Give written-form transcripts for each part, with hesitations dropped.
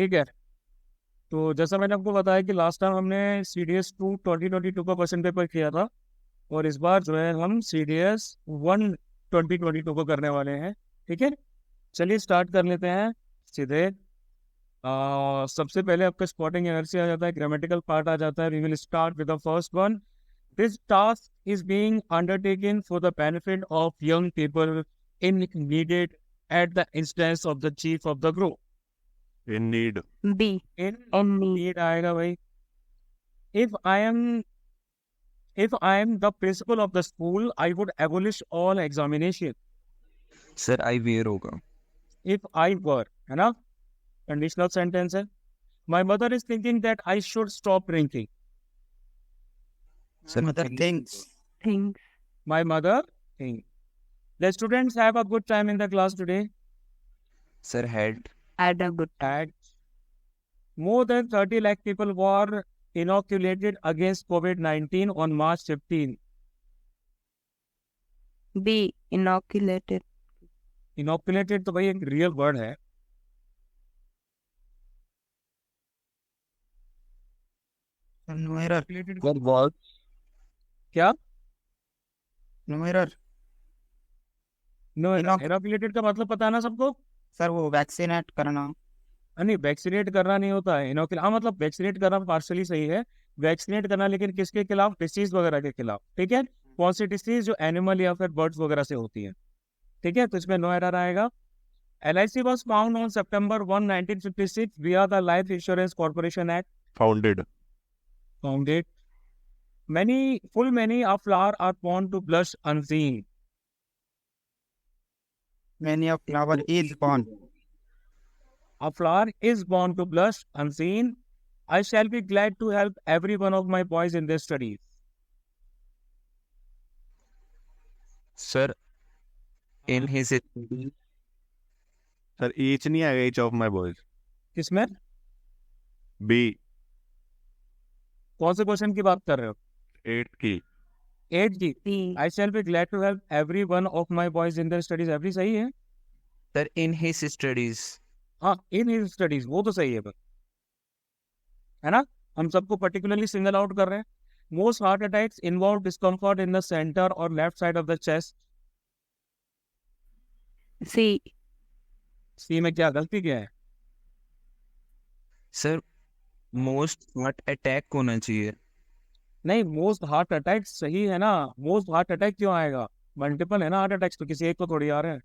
ठीक है। तो जैसा मैंने आपको बताया कि लास्ट टाइम हमने CDS 2 2022 का क्वेश्चन पेपर किया था, और इस बार जो है हम CDS 1 2022 को करने वाले हैं। ठीक है, चलिए स्टार्ट कर लेते हैं सीधे। सबसे पहले आपका स्पॉटिंग एनर्जी आ जाता है, ग्रामेटिकल पार्ट आ जाता है। We will start with the first one. This task is being undertaken for the benefit of young people in needed at the instance of the chief of the group. In need. B. In In need. Need आएगा भाई। If I am if I am the principal of the school, I would abolish all examination. Sir I were होगा। If I were, है ना, conditional sentence है। My mother is thinking that I should stop drinking. Sir Mother thinks. Things. My mother think. The students have a good time in the class today. Sir head Had a good time. Had more than 30 lakh people were inoculated against COVID-19 on March 15. B. Inoculated. Inoculated तो भाई एक real word है। No error. Inoculated sir was क्या? No error. No, Inoc- inoculated का मतलब पता है ना सबको? सर वो वैक्सीनेट करना। नहीं, वैक्सीनेट करना नहीं होता है इनोकुलेट। हाँ मतलब वैक्सीनेट करना पार्शली सही है, वैक्सीनेट करना लेकिन किसके खिलाफ? डिसीज वगैरह के खिलाफ। ठीक है, कौन सी डिसीज? जो एनिमल या फिर बर्ड्स वगैरह से होती है। ठीक है, तो इसमें नो एरर आएगा। LIC was found on September 1, 1956 via the Life Insurance Corporation Act. Founded. Founded. Many of flower are born to blush unseen. Many of flower is born. A flower is born to blush unseen. I shall be glad to help every one of my boys in their studies. Sir in his sir each नहीं आएगा, each of my boys. किसमें? B. कौन से question की बात कर रहे हो? 8 की. 8 की। B. I shall be glad to help every one of my boys in their studies. every सही है। सर इन हिज स्टडीज हाँ, in his studies वो तो सही है बस, है ना। हम सबको पर्टिकुलरली सिंगल आउट कर रहे हैं। Most heart attacks involve discomfort in the centre or left side of the chest. C. C में क्या गलती क्या है? सर मोस्ट हार्ट अटैक होना चाहिए। नहीं, मोस्ट हार्ट अटैक सही है ना। मोस्ट हार्ट अटैक क्यों आएगा? मल्टीपल है ना हार्ट अटैक्स, तो किसी एक को थोड़ी आ रहे हैं।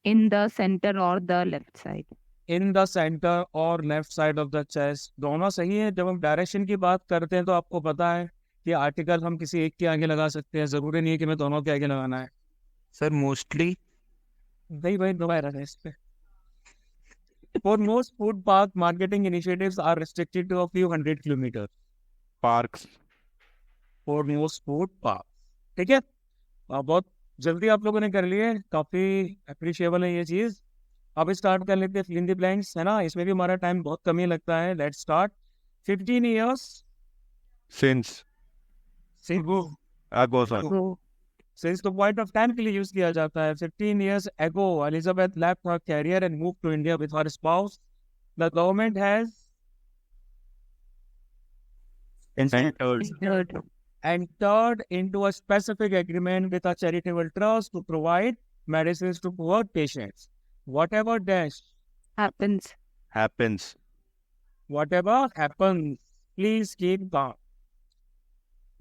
In the center or the left side. In the centre or left side of the chest, दोनों सही है। जब हम डायरेक्शन की बात करते हैं तो आपको पता है कि आर्टिकल हम किसी एक के आगे लगा सकते हैं, जरूरी नहीं है कि मैं दोनों के आगे लगाना है। सर मोस्टली नहीं भाई, दबाए रखा है इस पे। For most food park marketing initiatives are restricted to a few hundred kilometers. Parks. For most food parks. ठीक है, बहुत जल्दी आप लोगों ने कर लिए, काफी अप्रिशिएबल है ये चीज। अब स्टार्ट कर लेते हैं फिल इन द ब्लैंक्स, है ना। इसमें भी हमारा टाइम बहुत कम ही लगता है। Let's start. 15 years Since. Ago, sir. Go. since the point of time के लिए यूज किया जाता है। 15 years ago Elizabeth left her career and moved to India with her spouse. The government has Entered. Third. entered into a specific agreement with a charitable trust to provide medicines to poor patients. Whatever dash, Happens. Happens. whatever happens, please keep calm.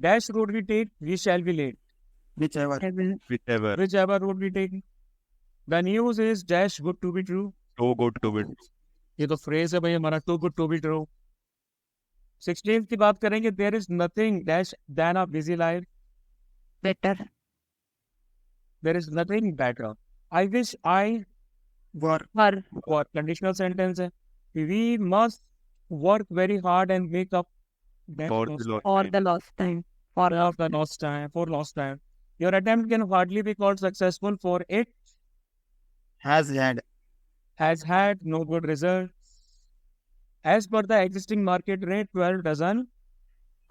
Dash road we take, we shall be late. Whichever. Heaven. Whichever. Whichever road we take. The news is dash good to be true. So good to be. ये तो phrase है भाई हमारा, too good to be true. 16th की बात करेंगे। There is nothing dash than a busy life. Better. There is nothing better. I wish I Were. For. or conditional sentence है। We must work very hard and make up that For lost the Lord. For the lost time. For of the lost time, for lost time. Your attempt can hardly be called successful, for it Has had. has had no good results. As per the existing market rate, 12 dozen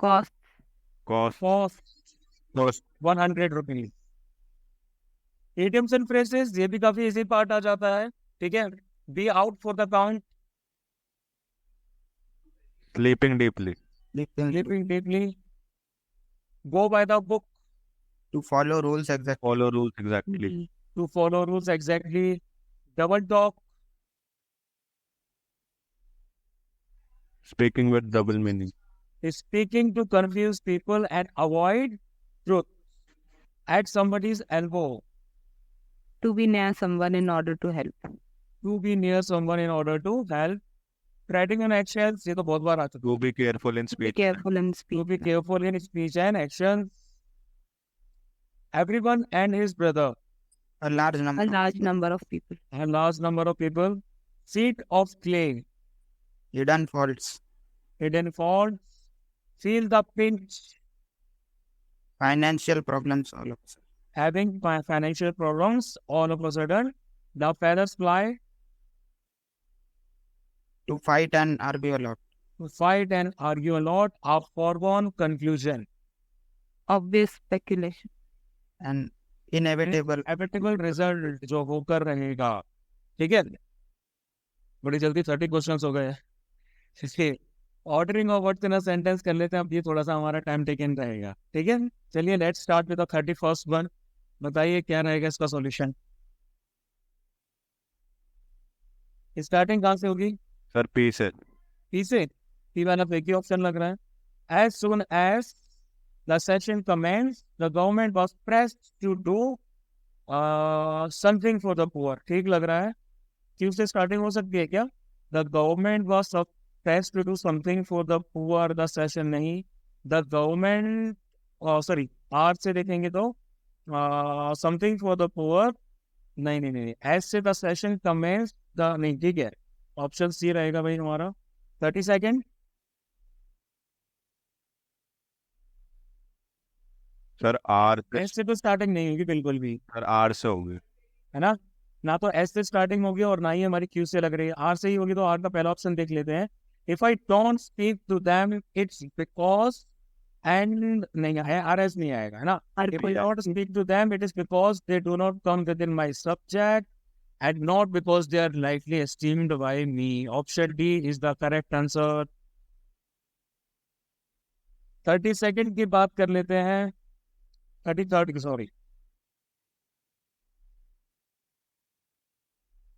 cost. Cost. cost Cost. 100 rupees. Idioms and phrases, ये भी काफी easy part आ जाता है। ठीक है, Be out for the count. Sleeping deeply. Sleeping deeply. Go by the book. To follow rules exactly. Follow rules exactly. B. To follow rules exactly. Double talk. Speaking with double meaning. Speaking to confuse people and avoid truth. At somebody's elbow. To be near someone in order to help. To be near someone in order to help. Treading on eggshells. ये तो बहुत बार आ चुका है. To be careful in Be speech. careful in To speech. be careful in speech and actions. Everyone and his brother. A large number. A large number of people. A large number of people. Seat of clay. Hidden faults. Hidden faults. Feel the pinch. Financial problems all of a sudden. Having financial problems all of a sudden. The feathers fly. To fight and argue a lot. To fight and argue a lot. A foregone conclusion. Obvious speculation. And inevitable. Inevitable result जो होकर रहेगा. ठीक है. बड़ी जल्दी 30 questions हो गए. इसलिए ordering of words in a sentence कर लेते हैं. अब ये थोड़ा सा हमारा टाइम टेकन रहेगा. ठीक है. चलिए let's start with the 31st one. बताइए क्या रहेगा इसका सॉल्यूशन. स्टार्टिंग कहाँ से होगी. Sir, peace it. पी से. पी वाला फेक ही ऑप्शन लग रहा है. As soon as the session commenced, the government was pressed to do something for the poor. ठीक लग रहा है. क्यों से स्टार्टिंग हो सकती है क्या. The government was pressed to do something for the poor. The session नहीं. The government sorry R से देखेंगे तो something for the poor. नहीं. As से the session commenced the नहीं. ठीक है. ऑप्शन सी रहेगा भाई हमारा. 30 सेकेंड. Sir, R. एस से तो स्टार्टिंग नहीं होगी बिल्कुल भी. Sir, R से होगी. है ना तो एस से स्टार्टिंग होगी और ना ही हमारी क्यू से लग रही है. आर से ही होगी तो आर का पहला ऑप्शन देख लेते हैं. If I don't speak to them it's because and नहीं है. आर एस नहीं आएगा. है ना. If I don't speak to them it is because they do not come within my subject and not because they are lightly esteemed by me. Option D is the correct answer. 30 second की बात कर लेते हैं. 33rd sorry.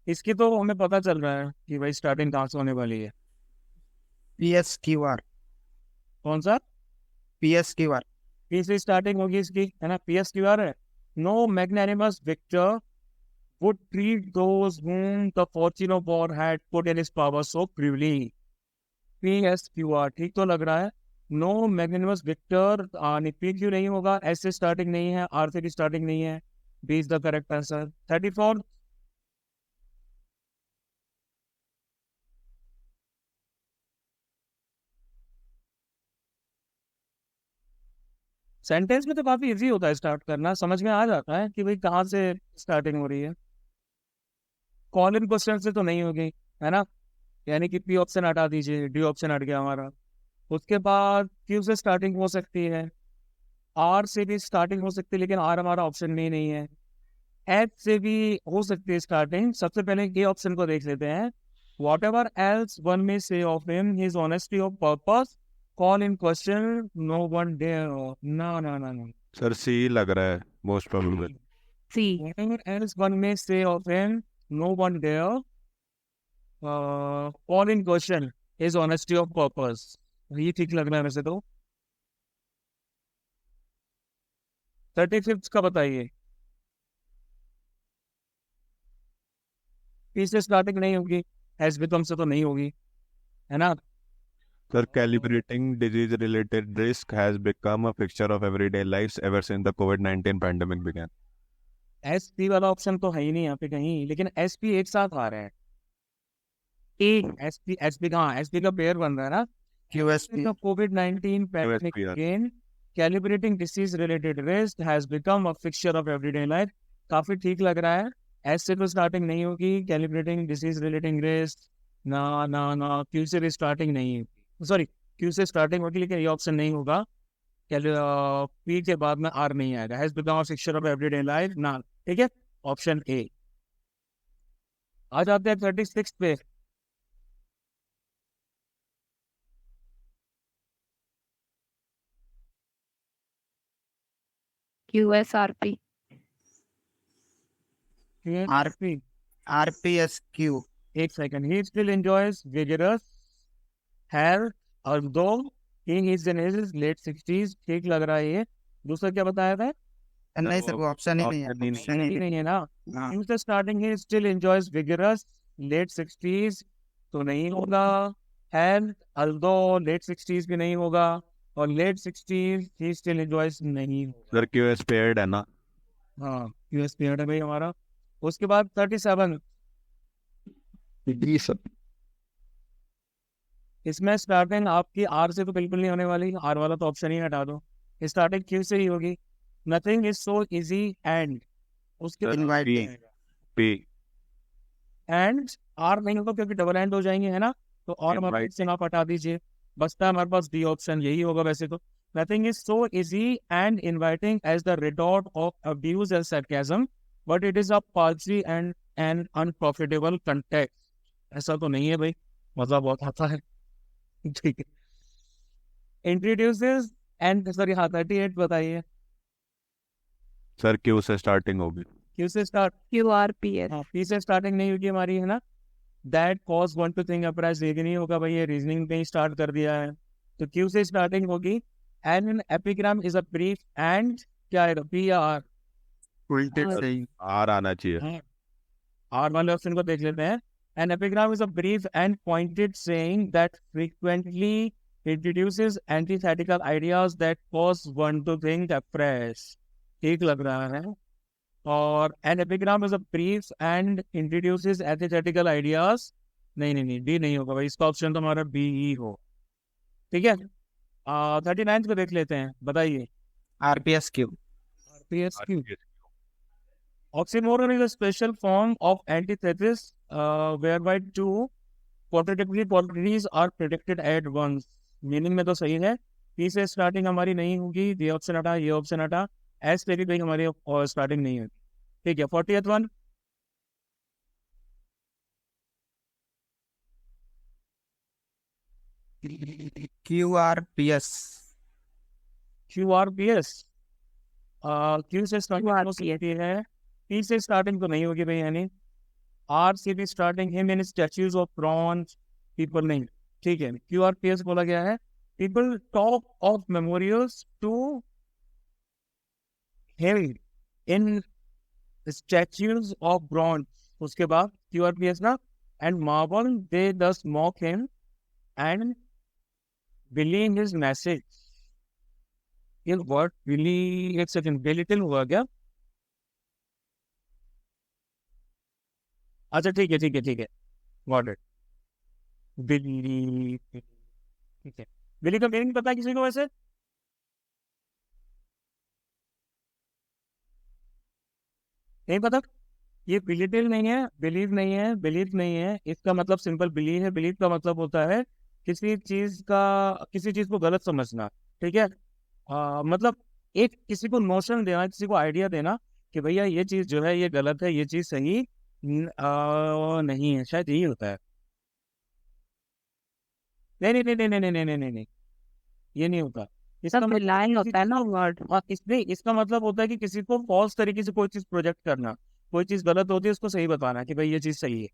इसकी तो हमें पता चल रहा है कि भाई स्टार्टिंग कहाँ से होने वाली है. PSQR. कौन सा. PSQR. पी से स्टार्टिंग होगी इसकी. है ना. PSQR है. No magnanimous victor would treat those whom the fortune of war had put in his power so cruelly. PSQR. ठीक तो लग रहा है. No magnanimous victor. पी क्यों नहीं होगा. एस से स्टार्टिंग नहीं है. आर से भी स्टार्टिंग नहीं है. B is the correct answer. 34. Sentence में तो काफी इजी होता है स्टार्ट करना. समझ में आ जाता है कि भाई कहाँ से स्टार्टिंग हो रही है. कॉल इन क्वेश्चन से तो नहीं होगी. है ना. यानी कि पी ऑप्शन हटा दीजिए. डी ऑप्शन हट गया हमारा. उसके बाद क्यू से स्टार्टिंग हो सकती है. आर से भी स्टार्टिंग हो सकती है लेकिन आर हमारा ऑप्शन में नहीं है. एच से भी हो सकती है स्टार्टिंग. सबसे पहले ए ऑप्शन को देख लेते हैं. Whatever else one may say of him his honesty of purpose call in question no one dare. No. Sir, C लग रहा है. Most probable. C. Whatever else one may say of him, no one dare call in question his honesty of purpose. ये ठीक लग रहा है वैसे तो. 35th का बताइए. पी से स्टार्टिंग नहीं होगी. हैज बिकम से तो नहीं होगी. है ना. Sir, calibrating disease-related risk has become a fixture of everyday lives ever since the COVID-19 pandemic began. S P वाला ऑप्शन तो है ही नहीं यहाँ पे कहीं. लेकिन एस पी एक साथ आ रहा है. A. एस पी कहाँ. एस पी का पेयर बन रहा है ना. QSP. The COVID-19 pandemic QSPR. again, calibrating disease-related risk has become a fixture of everyday life. काफी ठीक लग रहा है. एस से तो स्टार्टिंग नहीं होगी. कैलिब्रेटिंग डिसीज रिलेटिंग रिस्क ना. क्यू से भी स्टार्टिंग नहीं. सॉरी क्यू से स्टार्टिंग होगी लेकिन ये ऑप्शन नहीं होगा. पी के बाद में आर नहीं आएगा. Has become a fixture of everyday life ना. ठीक है. Option A. आ जाते हैं 36 पे। QSRP. QSRP, RPSQ. एक second. He still enjoys vigorous health although he is in his late 60s। ठीक लग रहा है ये। दूसरा क्या बताया था? नहीं सर, वो ऑप्शन ही नहीं है। option ही नहीं। ऑप्शन ही ही नहीं। नहीं है ना। हाँ। He was starting, he still enjoys vigorous late 60s, तो नहीं होगा। health although late 60s भी नहीं होगा, और late 60s he still enjoys नहीं होगा। सर QS paired है ना। हाँ, यूएस पीरियड है भाई हमारा। उसके बाद 37, जी सर। इसमें स्टार्टिंग आपकी आर से तो बिल्कुल नहीं होने वाली, आर वाला तो ऑप्शन ही हटा दो। स्टार्टिंग क्यू से ही होगी। Nothing is so easy and, उसके sir Inviting. P and R नहीं होगा क्योंकि डबल एंड हो जाएंगे, है ना। तो और हमारे Invite. से आप हटा दीजिए, बचता है हमारे पास डी ऑप्शन, यही होगा वैसे तो। Nothing is so easy and inviting as the retort of abuse and sarcasm, but it is a paltry and an unprofitable context. ऐसा तो नहीं है भाई, मजा बहुत आता है। ठीक है। इंट्रोड्यूसेस एंड सॉरी, हाँ 38 बताइए। सर Q से स्टार्टिंग होगी। क्यू से स्टार्ट, QRPS. हाँ पी से स्टार्टिंग नहीं होगी हमारी, है ना। That cause one to think uprise, ये भी नहीं होगा भाई, ये रीजनिंग में ही स्टार्ट कर दिया है। तो क्यू से स्टार्टिंग होगी। And an epigram is a brief and, क्या है पी या आर? उल्टे और- सही। R आना चाहिए। आर वाले ऑप्शन को देख लेते हैं। An epigram is a brief and pointed saying that frequently introduces antithetical ideas that cause one to think afresh। ठीक लग रहा है। और an epigram is a brief and introduces antithetical ideas, नहीं नहीं नहीं, डी नहीं होगा भाई, इसका ऑप्शन तो हमारा बी ही हो। ठीक है। 39 को देख लेते हैं, बताइए। RPSQ. PSQ, oxymoron is a special form of antithesis whereby two contradictory qualities are predicted at once। Meaning में तो सही है। पी से स्टार्टिंग हमारी नहीं होगी, ये ऑप्शन हटा, ये ऑप्शन हटा। एस से भी भाई हमारी स्टार्टिंग नहीं होगी। ठीक है। 40th one, QRPS. QRPS। Q से स्टार्टिंग हो QRPS. सकती है, पी से स्टार्टिंग तो नहीं होगी भाई, यानी आर से भी starting him in statues of bronze, people नहीं। ठीक है। QRPS बोला गया है, people talk of memorials to him in statues of bronze. उसके बाद QRPS ना, and marble they thus mock him and believe his message. ये वर्ड बिली, एक सेकंड, बेलिटिल हुआ क्या? अच्छा ठीक है ठीक है ठीक है, गॉट इट। बिली, ठीक है। बिली का मीनिंग पता है किसी को वैसे? नहीं पता। ये बिलिटिल नहीं है, बिलीव नहीं है, बिलीव नहीं है। इसका मतलब सिंपल बिलीव है। बिलीव का मतलब होता है किसी चीज को गलत समझना। ठीक है। मतलब एक किसी को नोशन देना, किसी को आइडिया देना कि भैया ये चीज जो है ये गलत है, ये चीज सही नहीं है, शायद यही होता है। नहीं नहीं नहीं नहीं नहीं नहीं नहीं नहीं नहीं, ये नहीं होता। इसका सब मतलब मिलान होता है ना वर्ड। इसका मतलब होता है कि किसी को फॉल्स तरीके से कोई चीज प्रोजेक्ट करना, कोई चीज गलत होती है उसको सही बताना कि भाई ये चीज सही है।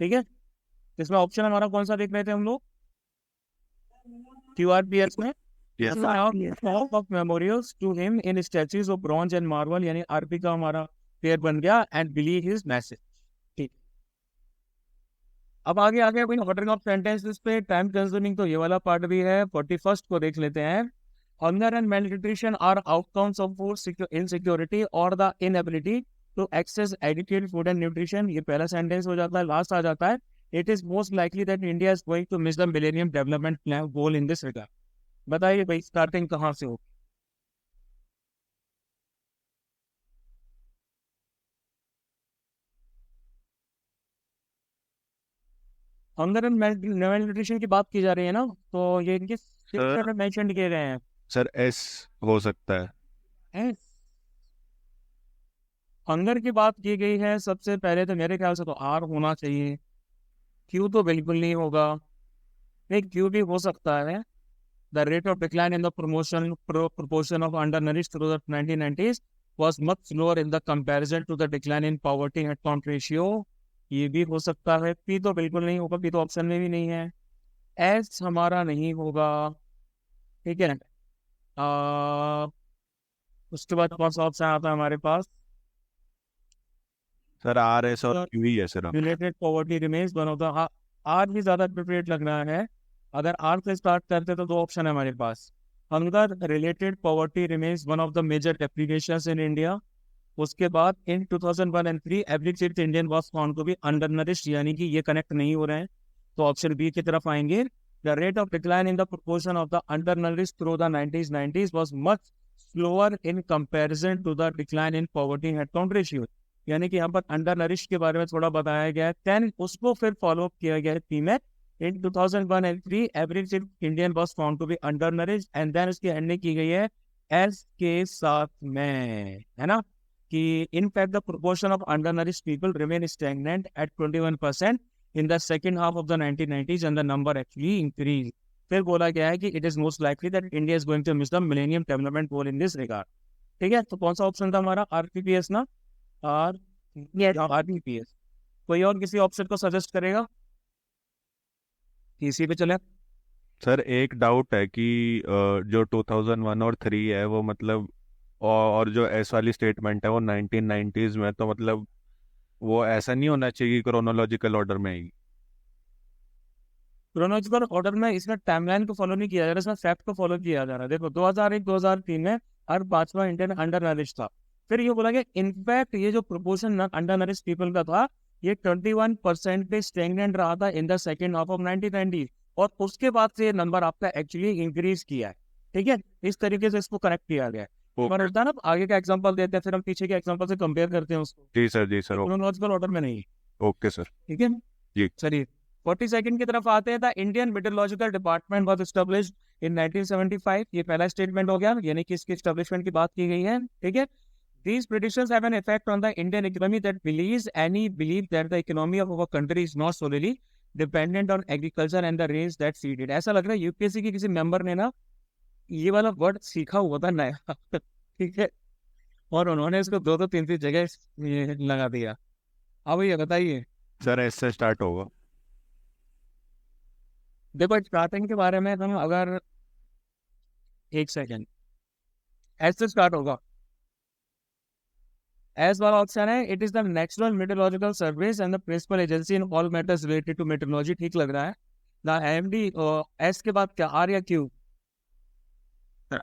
ठीक है। तो इसमें ऑप्शन हमारा कौन सा देख रहे थे हम लोग? QRPS में Yes. Of memorials to him in statues of bronze and marble, यानी आरपी का हमारा पेयर बन गया, एंड बिलीव हिज मैसेज। ठीक। अब आगे कोई ऑर्डरिंग ऑफ सेंटेंसेस पे टाइम कंज्यूमिंग, तो ये वाला पार्ट भी है। 41st को देख लेते हैं। Hunger and malnutrition are outcomes of food insecurity और the inability to access adequate food and nutrition. ये पहला सेंटेंस हो जाता है, लास्ट आ जाता है it is most likely that India is going to miss the millennium development plan goal in this regard. बताइए भाई स्टार्टिंग कहाँ से हो? हंगर एंड malnutrition की बात की जा रही है ना, तो ये इनके में मेंशन किए गए हैं। सर S हो सकता है। हैं? हंगर की बात की गई है सबसे पहले, तो मेरे ख्याल से तो आर होना चाहिए। क्यू तो बिल्कुल नहीं होगा। नहीं, क्यू भी हो सकता है। The rate of decline in the proportion of undernourished through the 1990s was much slower in the comparison to the decline in poverty headcount ratio। ये भी हो सकता है। पी तो बिल्कुल नहीं होगा, पी तो ऑप्शन में भी नहीं है। एस हमारा नहीं होगा, ठीक है। उसके बाद कौन सा ऑप्शन आता है हमारे पास? सर आर एस और क्यू ही है sir. Related poverty remains one of the, R भी ज्यादा अप्रोप्रिएट लग रहा है। अगर आर से स्टार्ट करते तो दो ऑप्शन है हमारे पास। Hunger related poverty remains one of the major applications in India. उसके बाद in 2001 and 3 every six Indian was found to be undernourished, यानी कि ये कनेक्ट नहीं हो रहे हैं, तो ऑप्शन बी की तरफ आएंगे। The rate of decline in the proportion of the undernourished through the 1990s was much slower in comparison to the decline in poverty headcount ratio. यानी कि यहाँ पर अंडर नरिश के बारे में थोड़ा बताया गया है, देन उसको फिर फॉलो किया गया है पी में। In 2001 and 3 average Indian was found to be undernourish, and then उसकी एंडिंग की गई है एस के साथ में, है ना, कि in fact the proportion of undernourish people remain stagnant at 21% in the second half of the 1990s and the number actually increase. फिर बोला गया है कि it is most likely that India is going to miss the millennium development goal in this regard. ठीक है, तो कौन सा ऑप्शन था हमारा? आरपीपीएस ना, आर Yes. आरपीपीएस। कोई और किसी ऑप्शन को सजेस्ट करेगा? इसी पे चले। सर एक डाउट है कि जो 2001 और 3 है वो मतलब और जो एस वाली स्टेटमेंट है वो 1990s में, तो मतलब वो ऐसा नहीं होना चाहिए क्रोनोलॉजिकल ऑर्डर में ही। क्रोनोलॉजिकल ऑर्डर में इसमें टाइमलाइन को फॉलो नहीं किया जा रहा, इसमें फैक्ट को फॉलो किया जा रहा है। देखो 2001-2003 में हर पांचवा इंडियन अंडर नरिश था। फिर ये बोला गया इनफैक्ट ये जो प्रोपोर्शन अंडर नरिश पीपल का था ये 21% पे स्टेगनेंट रहा था इन द सेकंड हाफ ऑफ 1990, और उसके बाद से ये नंबर आपका एक्चुअली इंक्रीज किया है। ठीक है, इस तरीके से इसको करेक्ट किया गया है। ओके ना आगे का एग्जांपल देते हैं, फिर हम पीछे के एग्जांपल से कंपेयर करते हैं उसको। जी सर, जी सर, क्रोनोलॉजिकल ऑर्डर में नहीं। Okay sir. ठीक है जी। चलिए 42nd की तरफ आते हैं। The Indian metrological department was established in 1975। ये पहला स्टेटमेंट हो गया, यानी कि इसकी एस्टैब्लिशमेंट की बात की गई है। ठीक है, these predictions have an effect on the Indian economy that believe that the economy of our country is not solely dependent on agriculture and the rains that feed it। ऐसा लग रहा है यूपीएससी के किसी मेंबर ने ना ये वाला वर्ड सीखा हुआ था नया ठीक है, और उन्होंने इसको दो तीन जगह लगा दिया। अब ये बताइए सर एस से स्टार्ट होगा। देखो स्टार्टिंग के बारे में हम अगर एक सेकेंड, ऐसे स्टार्ट होगा। एस वाला ऑप्शन है, it is the national metrological service and the principal agency in all matters related to metrology. ठीक लग रहा है। द एमडी एस के बाद क्या, आर या क्यू?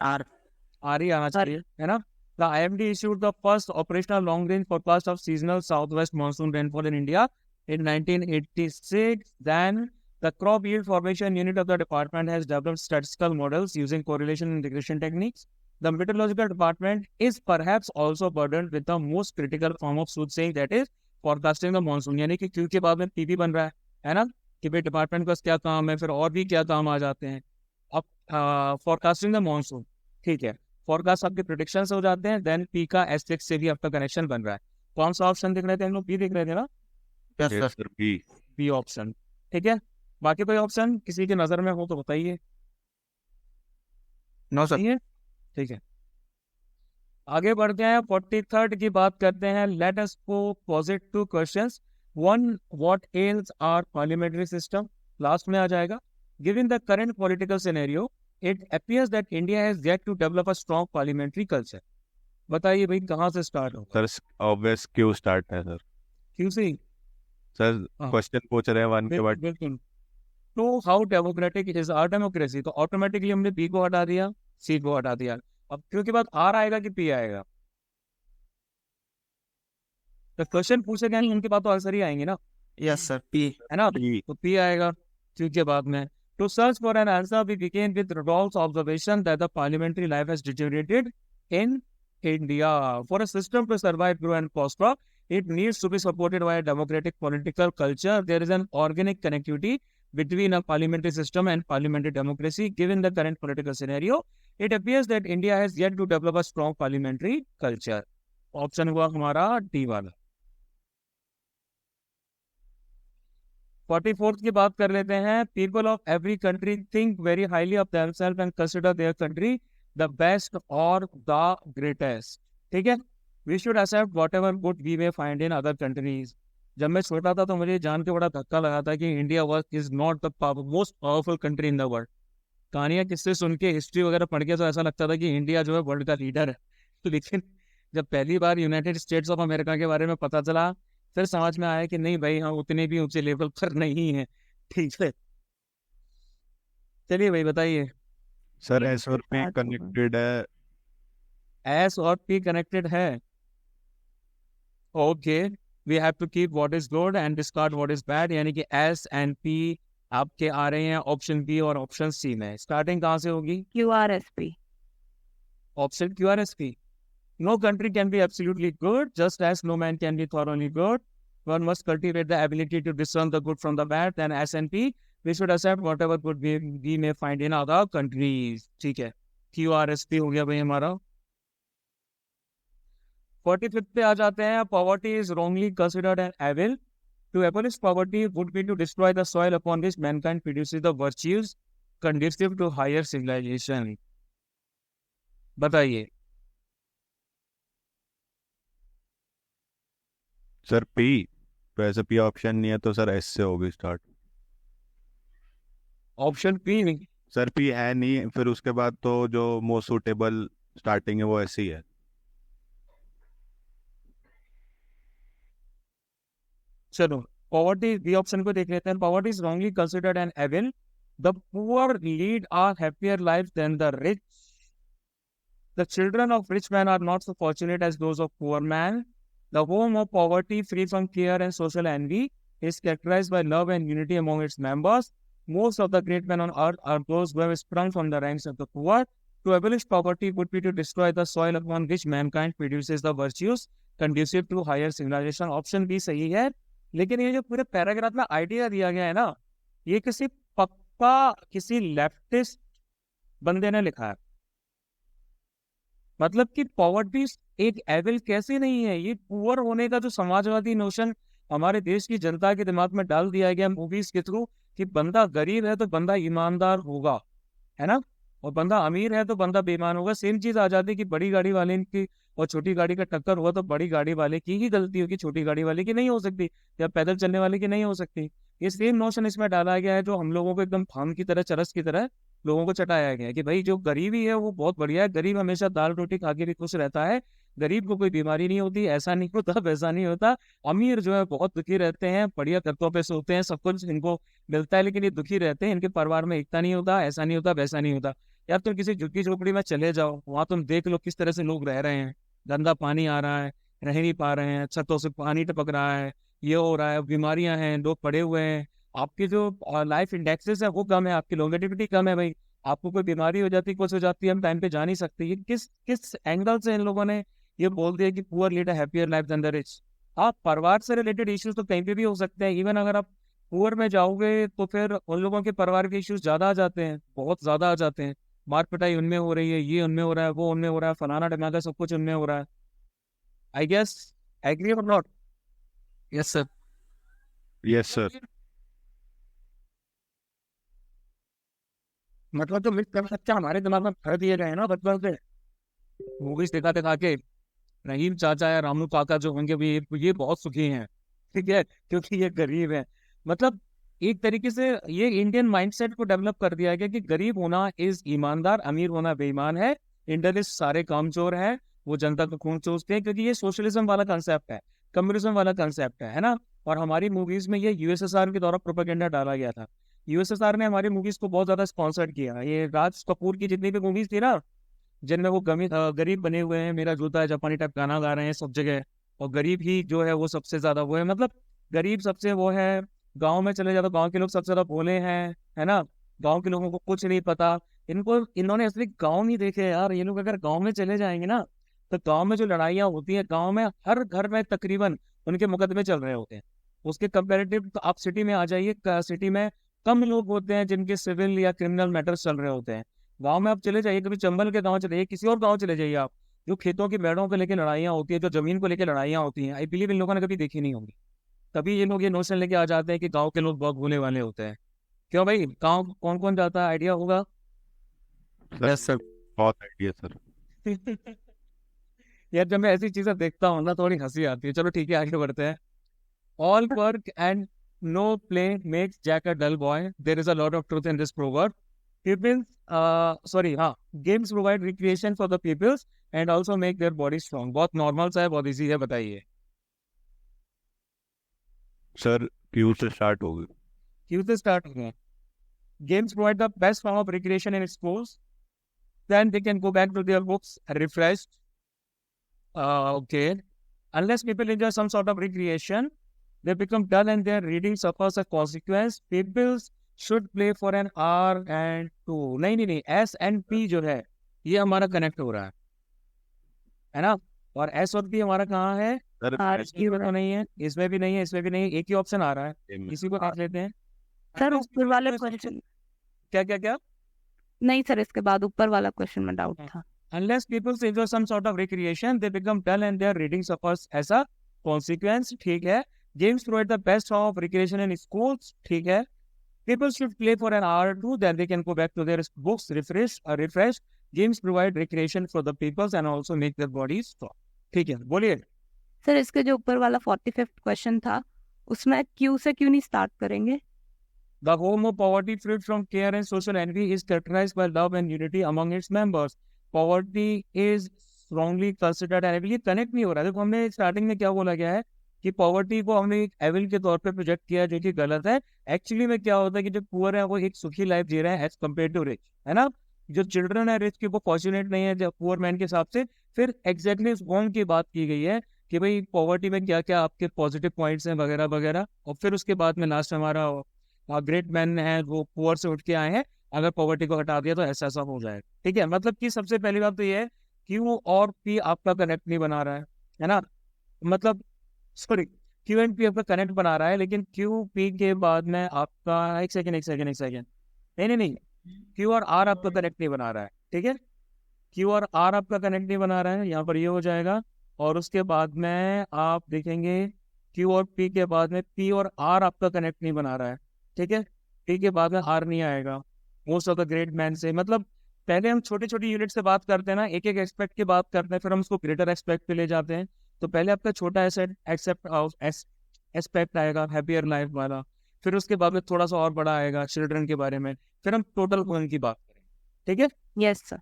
आर आर ही आना चाहिए, है ना। The IMD issued the first operational long range forecast of seasonal southwest monsoon rainfall in India in 1986. Then the crop yield formation unit of the department has developed statistical models using correlation and regression techniques. The meteorological department is perhaps also burdened with the most critical form of soothsaying, that is forecasting the monsoon। यानी कि Q के बाद में PP बन रहा है ना, कि भाई डिपार्टमेंट का क्या काम है, फिर और भी क्या काम आ जाते हैं। अब फोरकास्टिंग द मॉनसून, ठीक है, फोरकास्ट आपके प्रिडिक्शन हो जाते हैं। देन पी का एस्टेक्स से भी आपका कनेक्शन बन रहा है। कौन सा ऑप्शन दिख रहे थे हम लोग? बी दिख रहे थे ना। Yes Yes, sir sir, B। B option, ठीक है। बाकी कोई ऑप्शन किसी की नजर में हो तो बताइए। नो सर सही है, ठीक है। आगे बढ़ते हैं, 43rd की बात करते हैं। Let us posit two questions. One, what else our parliamentary system, last में आ जाएगा। Given the current political scenario it appears that India has yet to develop a strong parliamentary culture. बताइए भाई कहाँ से स्टार्ट होगा? सर ऑब्वियस क्यू स्टार्ट है sir. क्यों सी? सर हाँ। क्वेश्चन पूछ रहे हैं वन के बाद। बिल्कुल। तो how democratic is our democracy, तो ऑटोमेटिकली हमने बी को हटा दिया, सी को हटा दिया। अब क्यों के बाद आर आएगा कि पी आएगा? तो क्वेश्चन पूछे गए उनके बाद तो आंसर ही आएंगे ना, यस सर पी है ना। P। तो पी आएगा क्यू के बाद में। To search for an answer, we begin with Rodolph's observation that the parliamentary life has deteriorated in India. For a system to survive, grow, and prosper, it needs to be supported by a democratic political culture. There is an organic connectivity between a parliamentary system and parliamentary democracy. Given the current political scenario, it appears that India has yet to develop a strong parliamentary culture. Option हुआ हमारा D वाला। 44th की बात कर लेते हैं। People of every country think very highly of themselves and consider their country the best और the greatest. ठीक है, we should accept whatever good we may find in other countries. जब मैं छोटा था तो मुझे जान के बड़ा धक्का लगा था कि India was is not the most powerful country in the world. कहानियां किससे सुन के, हिस्ट्री वगैरह पढ़ के तो ऐसा लगता था कि इंडिया जो है वर्ल्ड का लीडर है। लेकिन जब पहली बार यूनाइटेड स्टेट्स ऑफ अमेरिका के बारे में पता चला, फिर समझ में आया कि नहीं भाई, हम उतने भी ऊंचे लेवल पर नहीं है। ठीक है, चलिए भाई बताइए। सर ये एस और पी start होगा। कनेक्टेड है। एस और पी कनेक्टेड है। Okay, we have to keep what is good and discard what is bad, यानी कि एस एंड पी आपके आ रहे हैं ऑप्शन बी और ऑप्शन सी में। स्टार्टिंग कहाँ से होगी? QRSP. Option Q R S P. No country can be absolutely good, just as no man can be thoroughly good. One must cultivate the ability to discern the good from the bad. Then S&P, we should accept whatever good we may find in other countries. ठीक है, QRSP हो गया भाई हमारा। 45th पे आ जाते हैं। Poverty is wrongly considered an evil. To abolish poverty would be to destroy the soil upon which mankind produces the virtues conducive to higher civilization. बताइए। सर पी, वैसे पी ऑप्शन नहीं है तो सर एस से होगी start. Option P नहीं। Sir P है नहीं, फिर उसके बाद तो जो मोस्ट सूटेबल स्टार्टिंग है वो ऐसी है। चलो पॉवर्टी बी ऑप्शन को देख लेते हैं। Poverty is wrongly considered an evil. The poor lead are happier life than the rich. The children of rich man are not so fortunate as those of poor man. The home of poverty free from fear and social envy is characterized by love and unity among its members. Most of the great men on earth are those who have sprung from the ranks of the poor. To abolish poverty would be to destroy the soil upon which mankind produces the virtues conducive to higher civilization. Option B सही है, लेकिन ये जो पूरे paragraph में idea दिया गया है ना, ये किसी पक्का किसी लेफ्टिस्ट बंदे ने लिखा है। मतलब कि पॉवर्टी एक एविल कैसे नहीं है, ये पुअर होने का जो समाजवादी नोशन हमारे देश की जनता के दिमाग में डाल दिया गया मूवीज के थ्रू कि बंदा गरीब है तो बंदा ईमानदार होगा, है ना, और बंदा अमीर है तो बंदा बेईमान होगा। सेम चीज आ जाती है कि बड़ी गाड़ी वाले की और छोटी गाड़ी का टक्कर हुआ तो बड़ी गाड़ी वाले की ही गलती होगी, छोटी गाड़ी वाले की नहीं हो सकती, या पैदल चलने वाले की नहीं हो सकती। ये सेम नोशन इसमें डाला गया है, जो हम लोगों को एकदम फार्म की तरह, चरस की तरह लोगों को चटाया गया है कि भाई जो गरीबी है वो बहुत बढ़िया है, गरीब हमेशा दाल रोटी खा के भी खुश रहता है, गरीब को कोई बीमारी नहीं होती, ऐसा नहीं होता, वैसा नहीं होता। अमीर जो है बहुत दुखी रहते हैं, बढ़िया तख्तों पे सोते हैं, सब कुछ इनको मिलता है, लेकिन ये दुखी रहते हैं, इनके परिवार में एकता नहीं होता, ऐसा नहीं होता, वैसा नहीं होता। यार तुम किसी झुग्गी झोपड़ी में चले जाओ, वहां तुम देख लो किस तरह से लोग रह रहे हैं, गंदा पानी आ रहा है, रह नहीं पा रहे हैं, छतों से पानी टपक रहा है, ये हो रहा है, बीमारियां हैं, लोग पड़े हुए हैं, आपकी जो लाइफ इंडेक्सेस है वो कम है, आपकी लॉन्गेटिविटी कम है भाई, आपको कोई बीमारी हो जाती है, कुछ हो जाती है, हम टाइम पे जा नहीं सकते। ये किस किस एंगल से इन लोगों ने ये बोल दिया कि poor lead a happier life than the rich. आप परिवार से रिलेटेड इश्यूज तो कहीं पे भी हो सकते हैं, इवन अगर आप पुअर में जाओगे तो फिर उन लोगों के परिवार के इश्यूज ज्यादा आ जाते हैं, बहुत ज्यादा आ जाते हैं, मार पिटाई उनमें हो रही है, ये उनमें हो रहा है, वो उनमें हो रहा है, फलाना ढमाका सब कुछ उनमें हो रहा है। आई गेस एग्री और not? Yes sir. Yes sir. मतलब जो मिक्स कर सकते हमारे दिमाग में भर दिए गए हैं ना बचपन से, मूवीज दिखा दिखा के। रहीम चाचा या रामू काका जो होंगे भी ये बहुत सुखी हैं, ठीक है, क्योंकि ये गरीब है। मतलब एक तरीके से ये इंडियन माइंडसेट को डेवलप कर दिया गया कि गरीब होना इज ईमानदार, अमीर होना बेईमान है, इंडलिस्ट सारे कामचोर हैं, वो जनता का खून चूसते हैं, क्योंकि ये सोशलिज्म वाला कंसेप्ट है, कम्युनिज्म वाला कंसेप्ट है ना। और हमारी मूवीज में ये यूएसएसआर के द्वारा प्रोपेगेंडा डाला गया था। यूएसएसआर ने हमारी मूवीज को बहुत ज्यादा स्पॉन्सर्ड किया। ये राज कपूर की जितनी भी मूवीज थी ना, जिनमें वो गरीब बने हुए हैं, मेरा जूता है जापानी टाइप गाना गा रहे हैं सब जगह, और गरीब ही जो है वो सबसे ज्यादा वो है, मतलब गरीब सबसे वो है। गांव में चले जाओ तो गांव के लोग सबसे ज्यादा भोले हैं, है ना, गांव के लोगों को कुछ नहीं पता। इन्होंने असली गांव नहीं देखे यार। ये लोग अगर गांव में चले जाएंगे ना, तो गांव में जो लड़ाइयाँ होती है, गांव में हर घर में तकरीबन उनके मुकदमे चल रहे होते हैं। उसके कंपेरेटिव तो आप सिटी में आ जाइए, सिटी में कम लोग होते हैं जिनके सिविल या क्रिमिनल मैटर्स चल रहे होते हैं। गांव में आप चले जाइए, कभी चंबल के गांव चले जाइए, किसी और गांव चले जाइए, आप जो खेतों की मेड़ों को लेकर लड़ाइयाँ होती है, जो जमीन को लेकर लड़ाइयाँ होती हैं, आई बिलीव इन लोगों ने कभी देखी नहीं होंगी। तभी ये लोग ये नोशन लेके आ जाते हैं कि गांव के लोग बहुत भोले वाले होते हैं। क्यों भाई, गांव कौन कौन जाता है, आइडिया होगा? Sir yes sir. बहुत आइडिया सर। यार जब मैं ऐसी चीजें देखता हूँ ना, थोड़ी हंसी आती है। चलो ठीक है, आगे बढ़ते हैं। All work and no play makes Jack a dull boy, there is a lot of truth in this proverb. Peoples sorry हाँ, games provide recreation for the peoples and also make their body strong. बहुत normal सा है, बहुत easy है, बताइए। Sir Q से start होगी। क्यों से स्टार्ट हो गया? Games provide the best form of recreation in schools. Then they can go back to their books refreshed. Okay. Unless people enjoy some sort of recreation, they become dull and their reading suffers a consequence. People should play for an hour and two. नहीं नहीं नहीं, S and P जो है ये हमारा connect हो रहा है ना? और S और P हमारा कहाँ है? सर इसमें तो नहीं है, इसमें भी नहीं है, इसमें भी नहीं है, एक ही ऑप्शन आ रहा है, इसी को देख लेते हैं। सर ऊपर वाले क्वेश्चन, क्या क्या क्या? नहीं सर इसके बाद ऊपर वाला क्वेश्चन में डाउट था। Unless people enjoy some sort of recreation, they become dull and their reading suffers as a consequence. ठीक है. Games provide the best form of recreation in schools. ठीक है. People should play for an hour or two, then they can go back to their books refreshed. Games provide recreation for the peoples and also make their bodies strong. ठीक है, बोलिए। Sir इसके जो ऊपर वाला 45th question था उसमें Q से क्यों नहीं स्टार्ट करेंगे? The home of poverty freed from care and social envy is characterized by love and unity among its members. Poverty is strongly considered and ये कनेक्ट नहीं हो रहा है। देखो हमने स्टार्टिंग में क्या बोला गया है कि पॉवर्टी को हमने एक एविल के तौर पे प्रोजेक्ट किया, जो कि गलत है। एक्चुअली में क्या होता है कि जो पुअर है वो एक सुखी लाइफ जी रहे हैं एज कम्पेयर टू रिच, है ना। जो चिल्ड्रन है रिच की वो फॉर्चुनेट नहीं है जो पुअर मैन के हिसाब से। फिर एग्जैक्टली इस होम की बात की गई है कि भाई पॉवर्टी में क्या क्या आपके पॉजिटिव पॉइंट्स हैं वगैरह वगैरह। और फिर उसके बाद में लास्ट हमारा ग्रेट मैन है वो पुअर से उठ के आए हैं, अगर पॉवर्टी को हटा दिया तो ऐसा ऐसा हो जाए। ठीक है, मतलब कि सबसे पहली बात तो ये है क्यू और पी आपका कनेक्ट नहीं बना रहा है ना। मतलब सॉरी, क्यू एंड पी आपका कनेक्ट बना रहा है, लेकिन क्यू पी के बाद में आपका एक सेकेंड नहीं नहीं नहीं, क्यू और आर आपका कनेक्ट नहीं बना रहा है। ठीक है, क्यू और आर आपका कनेक्ट नहीं बना रहा है, यहाँ पर ये हो जाएगा। और उसके बाद में आप देखेंगे क्यू और पी के बाद में पी और आर आपका कनेक्ट नहीं बना रहा है। ठीक है, पी के बाद में आर नहीं आएगा most of the great man से। मतलब पहले हम छोटी छोटी यूनिट से बात करते हैं ना, एक एक एक्सपेक्ट की बात करते हैं, फिर हम उसको ग्रेटर एक्सपेक्ट पे ले जाते हैं। तो पहले आपका छोटा एक्सपेक्ट आएगा हैप्पियर लाइफ वाला, फिर उसके बाद में थोड़ा सा और बड़ा आएगा चिल्ड्रन के बारे में, फिर हम टोटल कॉइन की बात करें। ठीक है, यस सर।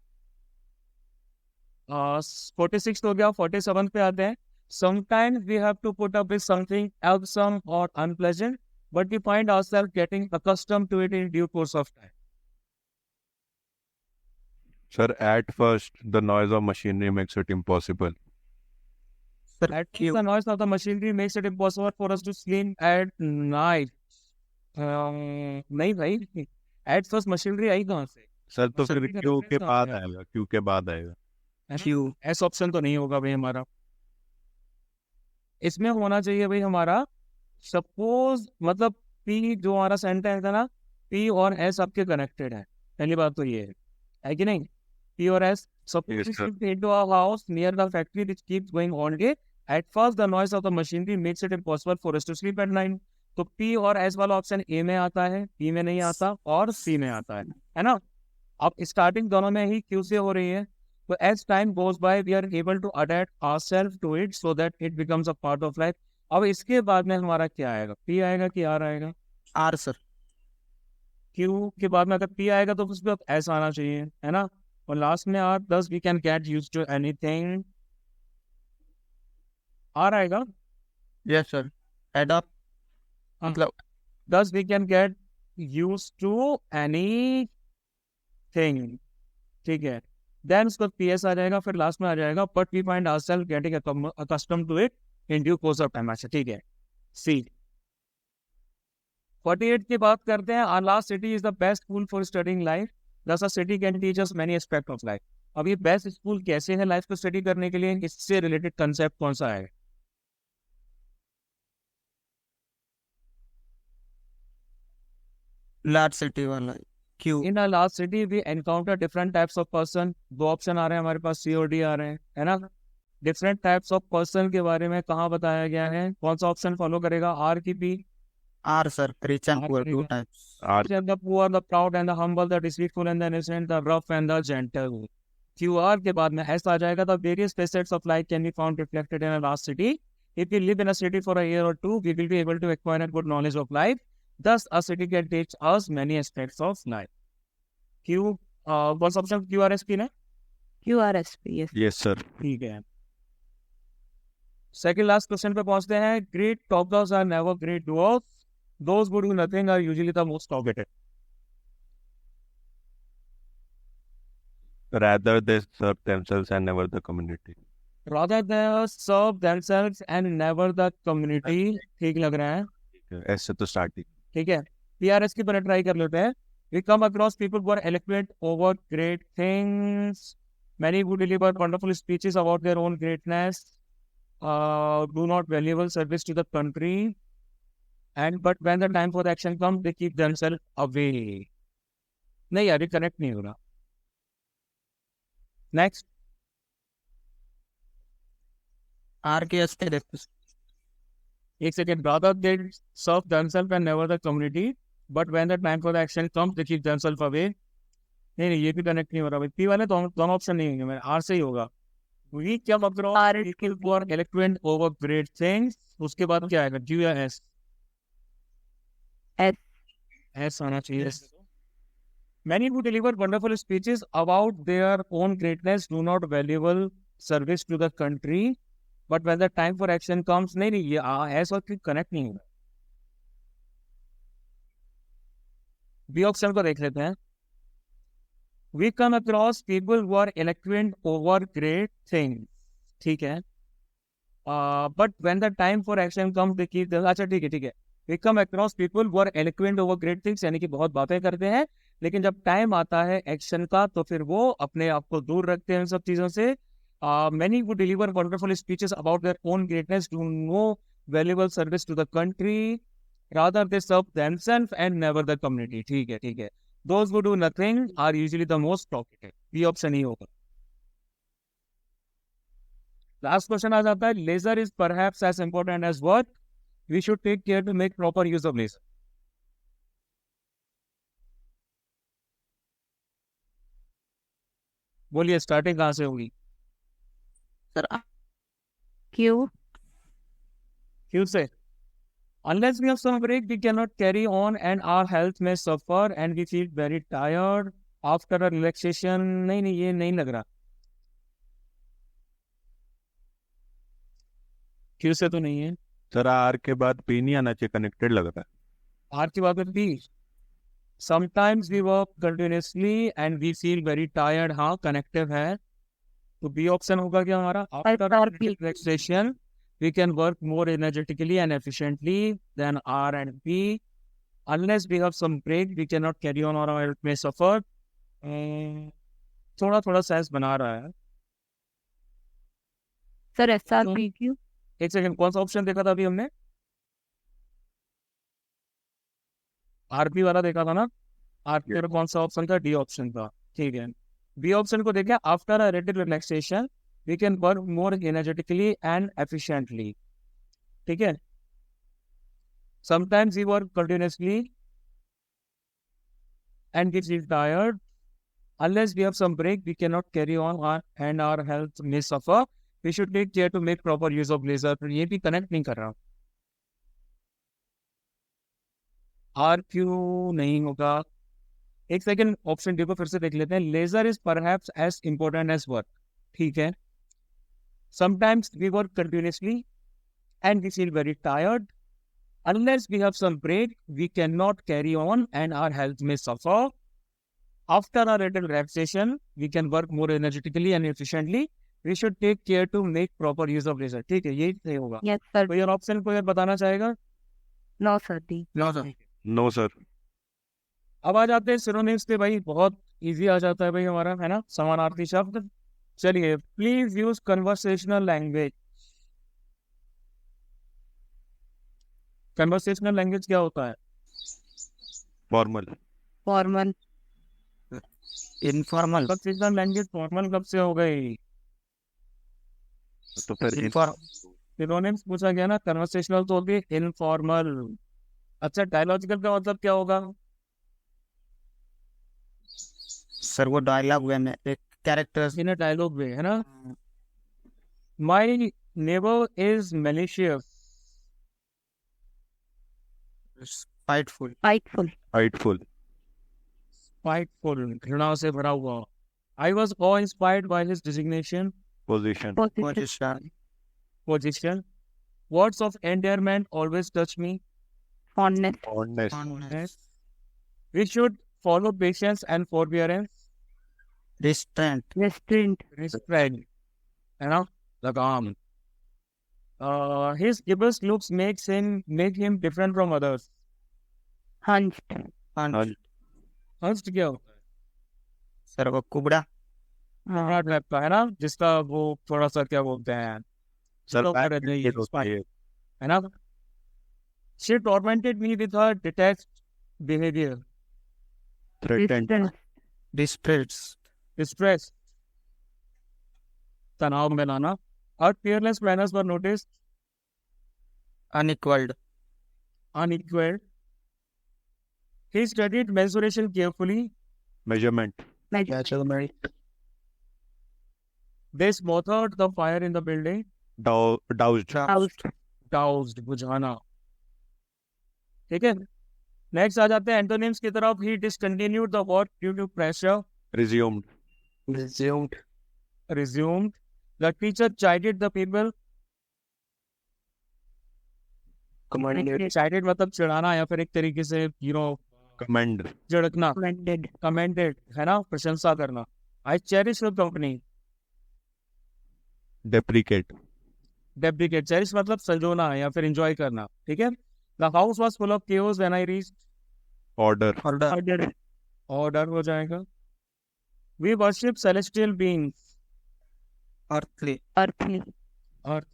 46 हो गया, 47 पे आते हैं। Sometimes we have to put up with something irksome or unpleasant, but we find ourselves getting accustomed to it in due course of time. Sir, at first, the noise of machinery makes it impossible. Sir At Q. first, the noise of the machinery makes it impossible for us to sleep at night. नहीं भाई, at first machinery आई कहाँ से? Sir तो Sir, फिर ठीक है, Q reference के कहाँ बाद से आया? आएगा, क्यू के बाद आएगा। है ना? क्यू। ऐसा ऑप्शन तो नहीं होगा भाई हमारा। इसमें होना चाहिए भाई हमारा, सपोज मतलब पी जो हमारा सेंटेंस है ना, पी और एस आपके कनेक्टेड है। पहली बात तो ये है कि नहीं, पी और S Yes, sir. into a house near the factory which keeps going all day. At first the noise of the machinery makes it impossible for us to sleep at night. तो P और S वाला option A में आता है, P में नहीं आता, और सी में आता है ना। अब स्टार्टिंग दोनों में ही क्यू से हो रही है। तो as time goes by we are able to adapt ourselves to it so that it becomes a part of life. अब इसके बाद में हमारा क्या आएगा, पी आएगा कि आर आएगा? Are sir. क्यू के बाद में अगर पी आएगा तो उसके बाद एस आना चाहिए, है ना। और लास्ट में R, thus we can get use to anything. R आएगा, यस सर। एडॉप्ट मतलब thus we can get use to anything. ठीक है, देन उसका पी एस आ जाएगा, फिर लास्ट में आ जाएगा but we find ourself getting accustomed to it in due course of time. अच्छा ठीक है, सी 48 की बात करते हैं। Our last city is the best school for studying life. Thus a city can teach us many aspects of life. अब ये best school कैसे है लाइफ को स्टडी करने के लिए, इससे रिलेटेड कंसेप्ट कौन सा है? लार्ज सिटी वाला। Q. In a large city we encounter different types of person. दो ऑप्शन आ रहे हैं हमारे पास, सी और डी आ रहे हैं, है ना। डिफरेंट टाइप्स ऑफ पर्सन के बारे में कहाँ बताया गया है, कौन सा ऑप्शन फॉलो करेगा, आर की P? R, sir. Rich and R poor, two करेगा। types. R The poor, the proud and the humble, the deceitful and the innocent, the rough and the gentle. QR के बाद में S आ जाएगा। The various facets of life can be found reflected in a large city. If we live in a city for a year or two, we will be able to acquire a good knowledge of life. Thus, a city can teach us many aspects of life. Q, कौन सा option QRSP ने? QRSP, yes. Yes sir. ठीक है। Second last question पे पहुंचते हैं। Great toppers are never great doers, those who do nothing are usually the most targeted. rather they serve themselves and never the community। rather than serve themselves and never the community। ठीक लग रहा है, ठीक है, ऐसे तो starting. ठीक है। PRS की पर ट्राई कर लेते हैं। We come across people who are eloquent over great things, many who deliver wonderful speeches about their own greatness, do not valuable service to the country, and but when the time for the action comes, they keep themselves away। नहीं यार, ये connect नहीं हो रहा। Next. R के S पे देखो। एक second. rather they serve themselves and never the community, but when the time for the action comes, they keep themselves away। नहीं नहीं, ये भी कनेक्ट नहीं हो रहा भाई। पी वाले दोनों ऑप्शन नहीं होंगे, मेरे आर से ही होगा। We come across R people who are eloquent over great things, उसके बाद क्या आएगा, Q या S? S. S आना चाहिए। Many who deliver wonderful speeches about their own greatness do not valuable service to the country, but when the time for action comes, नहीं नहीं, ये S और Q कनेक्ट नहीं हो रहा। बी ऑप्शन को देख लेते हैं। We come across people who are eloquent over great things, ठीक है। But when the time for action comes, they keep the, अच्छा ठीक है ठीक है। We come across people who are eloquent over great things, यानी कि बहुत बातें करते हैं, लेकिन जब टाइम आता है एक्शन का तो फिर वो अपने आप को दूर रखते हैं इन सब चीज़ों से। Many who deliver wonderful speeches about their own greatness do no valuable service to the country, rather they serve themselves and never the community। ठीक है ठीक है। Those who do nothing are usually the most talkative। ये option ही होगा। Last question आ जाता है। Leisure is perhaps as important as work, we should take care to make proper use of leisure. बोलिए, स्टार्टिंग कहाँ से होगी? Sir, Q. क्यों से? Unless we have some break, we cannot carry on and our health may suffer and we feel very tired after a relaxation। नहीं नहीं, ये नहीं लग रहा। क्यों से तो नहीं है। सर आर के बाद पी नहीं आना चाहिए, कनेक्टेड लग रहा है। आर की बात है P. Sometimes we work continuously and we feel very tired। हाँ, कनेक्टिव है, तो बी ऑप्शन होगा क्या हमारा? After relaxation we can work more energetically and efficiently than R and P। Unless we have some break, we cannot carry on or our health may suffer। थोड़ा थोड़ा sense बना रहा है। Sir, SRPQ. एक second, कौन सा option देखा था अभी हमने? आरपी वाला देखा था ना। आरपी वाला कौन सा ऑप्शन था? डी ऑप्शन था, ठीक है। बी ऑप्शन को देखें। After a rapid relaxation we can work more energetically and efficiently, ठीक है। Sometimes we work continuously and we feel tired. Unless we have some break, we cannot carry on and our health may suffer। We should take care to make proper use of laser। ये भी connect नहीं कर रहा। Are Q नहीं होगा। एक second, option D को फिर से देख लेते हैं। Leisure is perhaps as important as work, ठीक है। Sometimes we work continuously and we feel very tired. Unless we have some break, we cannot carry on and our health may suffer। After a little relaxation, we can work more energetically and efficiently। We should take care to make proper use of laser। ठीक है, यही सही होगा। Yes, sir. कोई और option कोई और बताना चाहेगा? No, sir. D. no, sir. No sir. अब आ जाते हैं सिनोनिम्स पे। भाई बहुत इजी आ जाता है भाई हमारा, है ना, समानार्थी शब्द। चलिए, please use conversational language. Conversational language क्या होता है? Formal. Formal. Informal conversational language formal कब से हो गई? तो फिर सिनोनिम्स पूछा गया ना, कन्वर्सेशनल तो होगी इनफॉर्मल। अच्छा, डायलॉजिकल का मतलब क्या होगा? सर वो डायलॉग वे में एक कैरेक्टर इन डायलॉग वे, है ना? My neighbour is malicious. Spiteful spiteful. Fightful spiteful, घृणा से भरा हुआ। I was awe inspired by his designation, position position position. Words of endearment always touch me. Fondness. Honest we should follow patience and forbearance. Restraint restaurant. Restraint, है ना? लगाम। His gibbous looks make him different from others. हंच्ड। Hunched क्या होता है? Sir वो कुबड़ा Hard rap का, है ना? जिसका वो थोड़ा सा क्या बोलते हैं, सर जिसका ऊपर रहता है ये spine, है ना? She tormented me with her detached behavior, threatened distress distress, तनाव में लाना। Her fearless manners were noticed, अनइक्वल्ड unequaled. He studied mensuration carefully. Measurement They smothered the fire in the building. डाउज्ड Doused, बुझाना। ठीक है, नेक्स्ट आ जाते हैं एंटोनिम्स की तरफ। He discontinued the work due to pressure. Resumed Resumed. The teacher chided the people. Chided मतलब चिढ़ाना या फिर एक तरीके से कमेंड झिड़कना। कमेंडेड। Commended, है ना, प्रशंसा करना। I cherish your company. Deprecate Deprecate, cherish मतलब सजोना या फिर enjoy करना। ठीक है। The house was full of chaos when I reached. Order order Order हो जाएगा। We worship celestial beings. Earthly earthly. और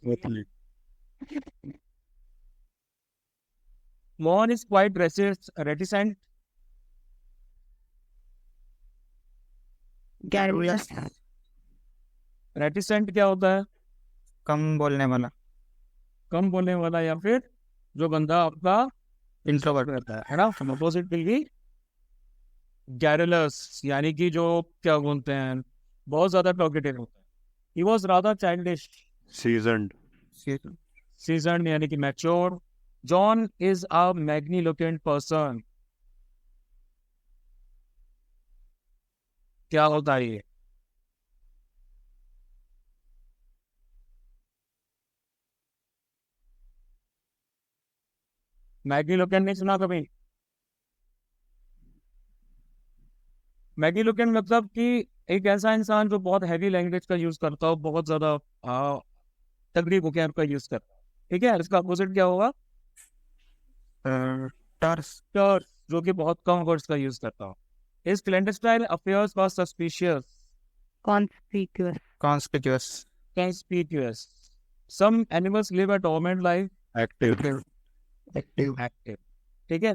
Mohan is quite reticent. गैरियस। Reticent क्या होता है? कम बोलने वाला कम बोलने वाला या फिर जो बंदा आपका इंट्रोवर्ट रहता है ना? अपोजिट विल बी गैरलस, यानी कि जो क्या बोलते हैं, बहुत ज्यादा टॉकेटिव होता है। He was rather childish. Seasoned Seasoned यानी कि mature. John is a magniloquent person. क्या होता है ये? मैग्नीलोकेंट नहीं सुना कभी? मैग्नीलोकेंट मतलब कि एक ऐसा इंसान जो बहुत हैवी लैंग्वेज का यूज करता हो, बहुत ज्यादा तगड़ी vocab का यूज करता है। ठीक है, इसका अपोजिट क्या होगा? टर्स टर्स, जो कि बहुत कम वर्ड्स का यूज करता हो। His clandestine affairs were suspicious, conspicuous. Conspicuous conspicuous. Some animals live a dormant life, active active. ठीक है,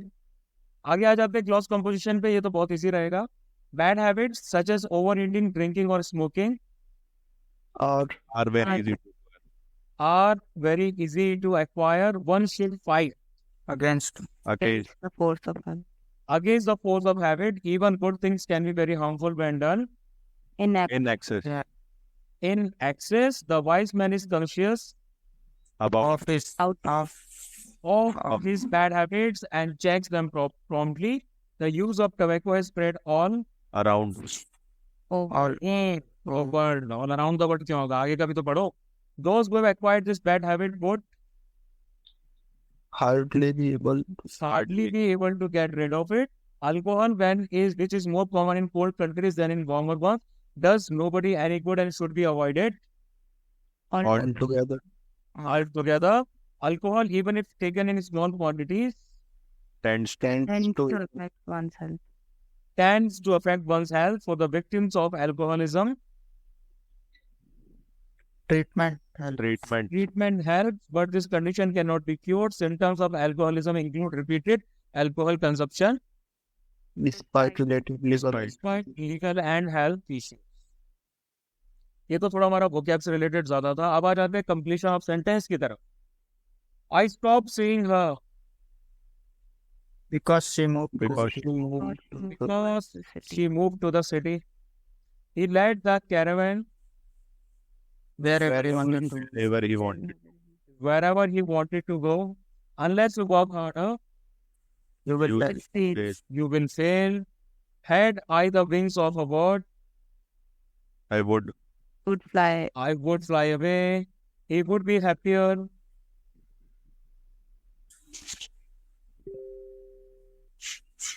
आगे आ जाते हैं क्लॉज कंपोजिशन पे। ये तो बहुत इजी रहेगा। Bad habits such as overeating, drinking और स्मोकिंग और are very easy are very easy to acquire. One should fight against अकेज the force of habit. against the force of habit. Even good things can be very harmful when done in in excess in excess. The wise man is conscious about office out of his bad habits and checks them promptly. The use of tobacco has spread all around all world. All around the world क्यों होगा? आगे का भी तो पढ़ो। Those who have acquired this bad habit would hardly be able hardly be able to get rid of it. Alcohol, which is more common in cold countries than in warmer ones, does nobody any good and should be avoided on together altogether. Alcohol, even if taken in small quantities, tends and to affect one's health. tends to affect one's health. For the victims of alcoholism, treatment treatment treatment helps, but this condition cannot be cured. Symptoms of alcoholism include repeated alcohol consumption, Despite relative legal. Despite legal and health issues. ये तो थोड़ा हमारा vocab से related ज्यादा था. अब आ जाते हैं completion of sentence की तरफ. I stopped seeing her Because she moved. Because because she moved to the city. He led the caravan Wherever he wanted to. wherever he wanted. wherever he wanted to go. Unless you work harder, You will You- tell. States. you will fail. Had I the wings of a bird, I would. Would fly. I would fly away. He would be happier.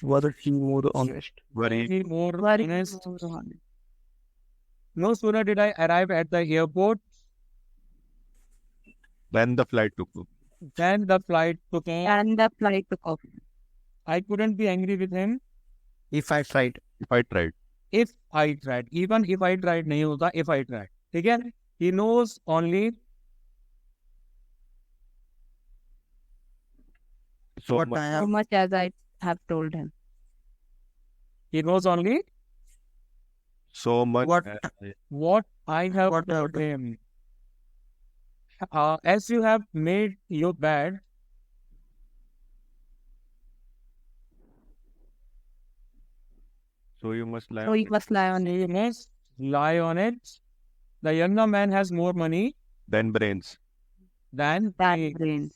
Was he more honest? Very. He more Very honest. honest. No sooner did I arrive at the airport Then the flight took off. than the flight took off. And the flight took off. I couldn't be angry with him If I tried. If I tried. if I tried. Even if I tried नहीं होता if I tried. ठीक है? He knows only So What much. I So have. much as I have told him. he knows only So much. What- what I have What I have told him. As you have made your bed, So you must lie. So on you it. must lie on it. you must lie on it. The younger man has more money Then brains. than That me. brains.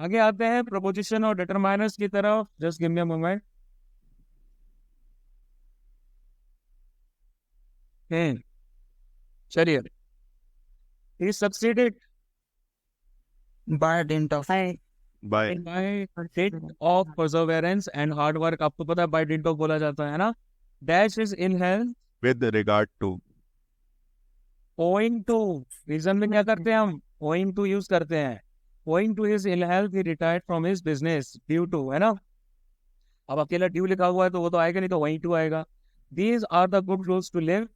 आगे आते हैं preposition और determiners की तरफ. Just give me a moment. चलिए. He succeeded By dint of. By By. by dint of perseverance and hard work. आपको पता है by dint of बोला जाता है ना. Dash is in health With regard to. owing to. Reason में क्या करते हैं हम? owing to यूज करते हैं. owing to his ill health he retired from his business due to, है ना. अब अकेला ड्यू लिखा हुआ है तो वो तो आएगा नहीं, तो वहीं टू आएगा. These are the good rules to live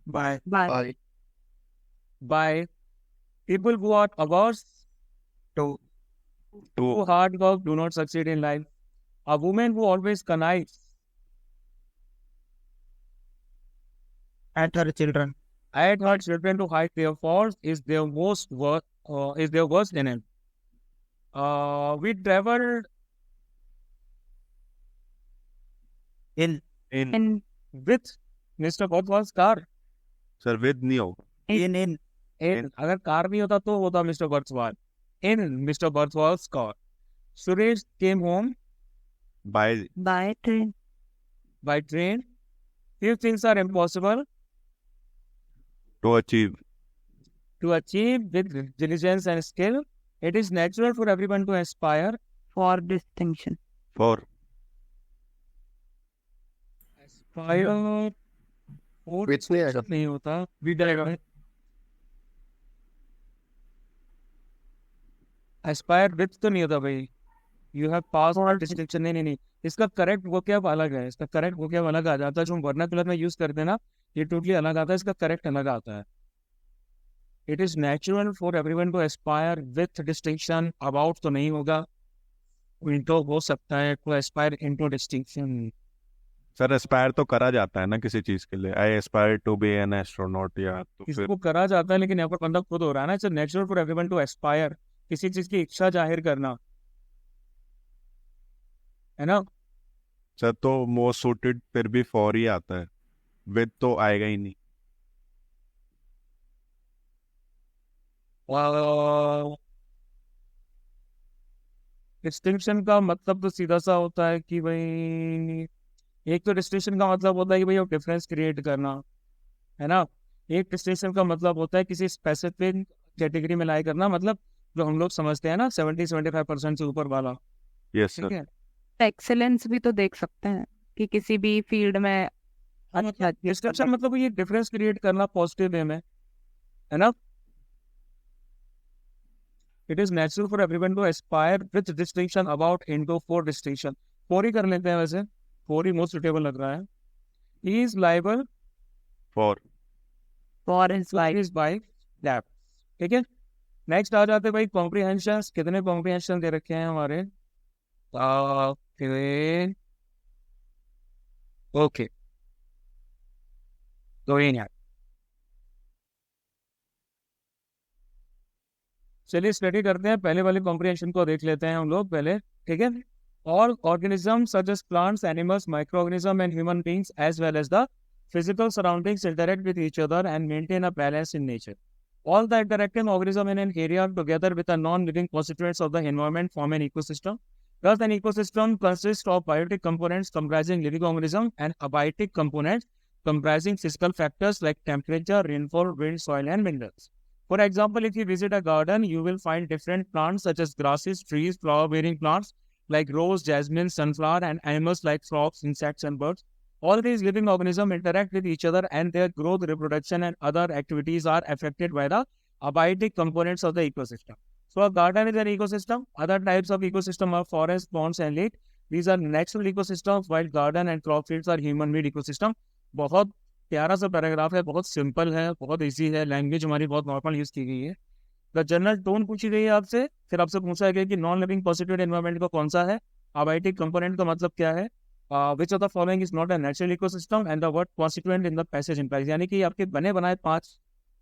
By. by by. People who are averse To. to To. hard work do not succeed in life. A woman who always connives At her children. at her children to hide their faults is their worst enemy. We traveled In. In. with Mr. Gotwal's car. Sir, with Neo. In. अगर car नहीं होता तो होता mister Barthwal. In Mr. Bर्थवाल's car. Suresh came home By. train. by train. Few things are impossible To achieve. to achieve with diligence and skill. It is natural for everyone to aspire. For distinction. For. Aspire. और Which नहीं आएगा. नहीं होता. भी डरेगा. Aspire with तो नहीं होता भाई. You have passed For distinction. नहीं. इसका करेक्ट vocab अलग है. इसका करेक्ट vocab अलग आ जाता है. जो हम वर्नाकुलर में यूज करते हैं ना, ये टोटली अलग आता है. इसका करेक्ट अलग आता है. It is natural for everyone to aspire with distinction. About तो नहीं होगा. Into हो सकता है. To aspire into distinction. Sir aspire तो करा जाता है ना किसी चीज के लिए. I aspire to be an astronaut या तो फिर इसको करा जाता है, लेकिन यहाँ पर बंदा खुद हो रहा है ना. It's natural for everyone to aspire. किसी चीज की इच्छा जाहिर करना, है ना. सर तो मोस्ट सूटेड फिर भी फॉर ही आता है. विद तो आएगा ही नहीं. डिस्टिंक्शन का मतलब तो सीधा सा होता है कि भाई, एक तो डिस्टिंक्शन का मतलब होता है कि भाई वो डिफरेंस क्रिएट करना, है ना. एक डिस्टिंक्शन का मतलब होता है किसी स्पेसिफिक कैटेगरी में लाई करना, मतलब जो हम लोग समझते हैं ना 70-75% से ऊपर वाला. यस ठीक सर. है. एक्सेलेंस भी तो देख सकते हैं कि किसी भी फील्ड में अच्छा डिस्टिंक्शन मतलब ये डिफरेंस क्रिएट करना पॉजिटिव वे में, है ना. It is natural for everyone to aspire with distinction about into for distinction. फोर ही कर लेते हैं वैसे. फोर ही मोस्ट सुटेबल लग रहा है. He is liable for. For his wife. Is by lab. ठीक है. नेक्स्ट आ जाते हैं भाई कॉम्प्रीहेंशन. कितने कॉम्प्रीहेंशन दे रखे हैं हमारे. ओके, तो ये नहीं। चलिए स्टडी करते हैं, पहले वाले कॉम्प्रिहेंशन को देख लेते हैं हम लोग पहले, ठीक है। All organisms such as plants, animals, microorganisms and human beings as well as the physical surroundings interact with each other and maintain a balance in nature. All the interacting organisms in an area together with the non-living constituents of the environment form an ecosystem. Thus, an ecosystem consists of biotic components comprising living organisms and abiotic components comprising physical factors like temperature, rainfall, wind, soil and minerals. For example, if you visit a garden, you will find different plants such as grasses, trees, flower-bearing plants like rose, jasmine, sunflower, and animals like frogs, insects, and birds. All these living organisms interact with each other and their growth, reproduction, and other activities are affected by the abiotic components of the ecosystem. So a garden is an ecosystem. Other types of ecosystem are forests, ponds, and lakes. These are natural ecosystems, while garden and crop fields are human-made ecosystem. बहुत प्यारा सा paragraph है, बहुत simple है, बहुत easy है, language हमारी बहुत नॉर्मल यूज की गई है। द जनरल टोन पूछी गई है आपसे, फिर आपसे पूछा गया कि नॉन लिविंग कॉन्स्टिट्यूएंट एनवायरनमेंट का कौन सा है, अबायोटिक कंपोनेंट का मतलब क्या है, which of the following is not a natural ecosystem and the word constituent in the passage implies, यानी कि आपके बने बनाए 5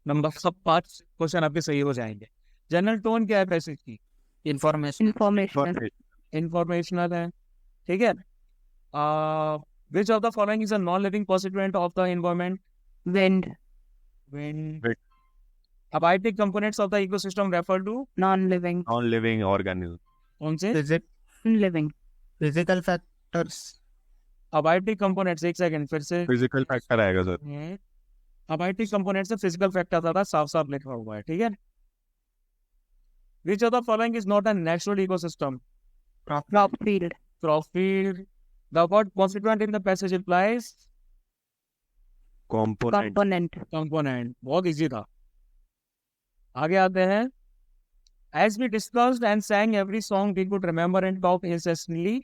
नंबर, सब 5 क्वेश्चन आपके सही हो जाएंगे। जनरल टोन क्या है पैसेज की, इंफॉर्मेशन इंफॉर्मेशनल है, ठीक है। Which of the following is a non living constituent of the environment, wind, wind. Abiotic components of the ecosystem refer to non-living, non-living organism. कौन से, living, physical factors, abiotic components, एक second फिर से, physical factor आएगा sir. abiotic components से physical factor आता, साफ साफ लिखा हुआ है, ठीक है। Which of the following is not a natural ecosystem, crop field, crop field. The word constituent in the passage implies component. component, बहुत इजी था। आगे आते हैं। As we discussed and sang every song we could remember and talk incessantly,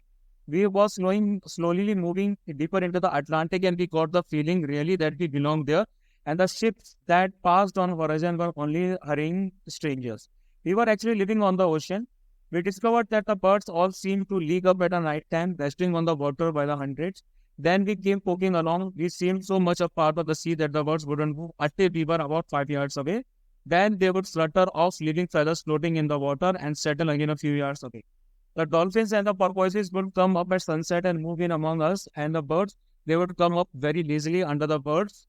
we were slowly moving deeper into the Atlantic and we got the feeling really that we belonged there, and the ships that passed on horizon were only hurrying strangers. We were actually living on the ocean. We discovered that the birds all seemed to league up at a night time, resting on the water by the hundreds. Then we came poking along. We seemed so much a part of the sea that the birds wouldn't move until we were about 5 yards away. Then they would flutter off, leaving feathers floating in the water and settle again a few yards away. The dolphins and the porpoises would come up at sunset and move in among us, and the birds, they would come up very lazily under the birds.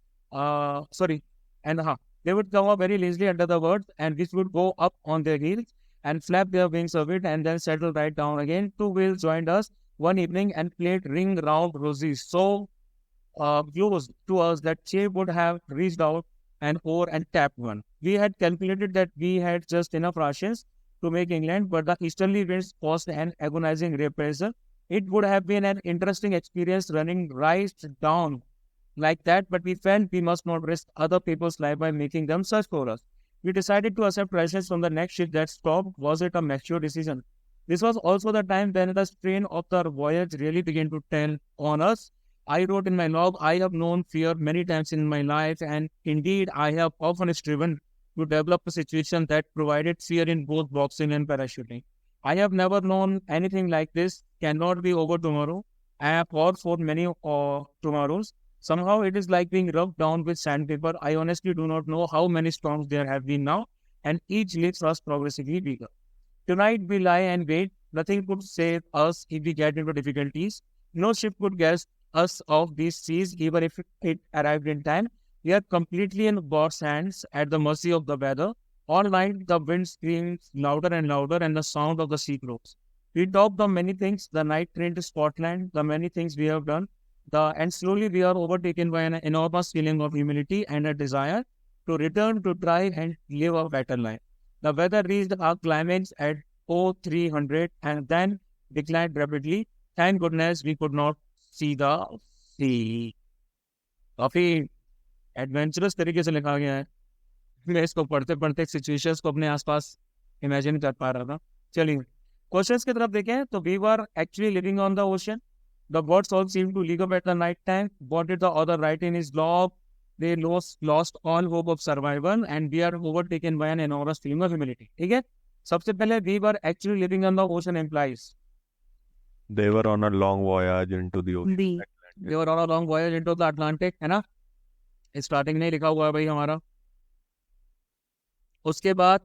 They would come up very lazily under the birds, and which would go up on their heels and flap their wings a bit and then settle right down again. 2 whales joined us one evening and played ring round rosies so close to us that Che would have reached out an oar and tapped one. We had calculated that we had just enough rations to make England, but the easterly winds caused an agonizing reprisal. It would have been an interesting experience running right down like that, but we felt we must not risk other people's life by making them search for us. We decided to accept rations from the next ship that stopped. Was it a mature decision? This was also the time when the strain of the voyage really began to tell on us. I wrote in my log, I have known fear many times in my life, and indeed I have often striven to develop a situation that provided fear in both boxing and parachuting. I have never known anything like this. Cannot be over tomorrow. I have fought for many tomorrows. Somehow it is like being rubbed down with sandpaper. I honestly do not know how many storms there have been now, and each leaves us progressively bigger. Tonight we lie and wait. Nothing could save us if we get into difficulties. No ship could get us off these seas, even if it arrived in time. We are completely in God's hands, at the mercy of the weather. All night the wind screams louder and louder, and the sound of the sea grows. We talked of many things, the night train to Scotland, the many things we have done, and slowly we are overtaken by an enormous feeling of humility and a desire to return to try and live a better life. The weather reached our climax at 0300 and then declined rapidly. Thank goodness we could not see the sea. काफी adventurous तरीके से लिखा गया है। मैं इसको पढ़ते पढ़ते सिचुएशंस को अपने आसपास इमेजिन कर पा रहा था। चलिए क्वेश्चंस की तरफ देखें तो we were actually living on the ocean. The birds all seemed to league up at the night time. What did the author write in his log? They lost all hope of survival and we are overtaken by an enormous feeling of humility. ठीक है, सबसे पहले we were actually living on the ocean implies They were on a long voyage into the ocean. We were on a long voyage into the Atlantic, है ना, starting नहीं लिखा हुआ है भाई हमारा। उसके बाद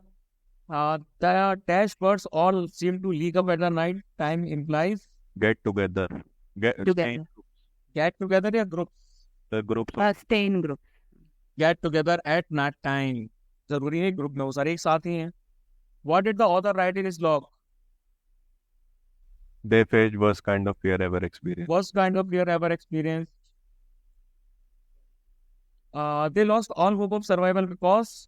the dash birds all seem to leak up at the night time implies Get together. Together. get together या group The groups. stay in group. get together at night time, जरूरी है ग्रुप में वो सारे एक साथ ही हैं। What did the author write in his log? They faced worst kind of fear ever experienced. Worst kind of fear ever experienced. They lost all hope of survival because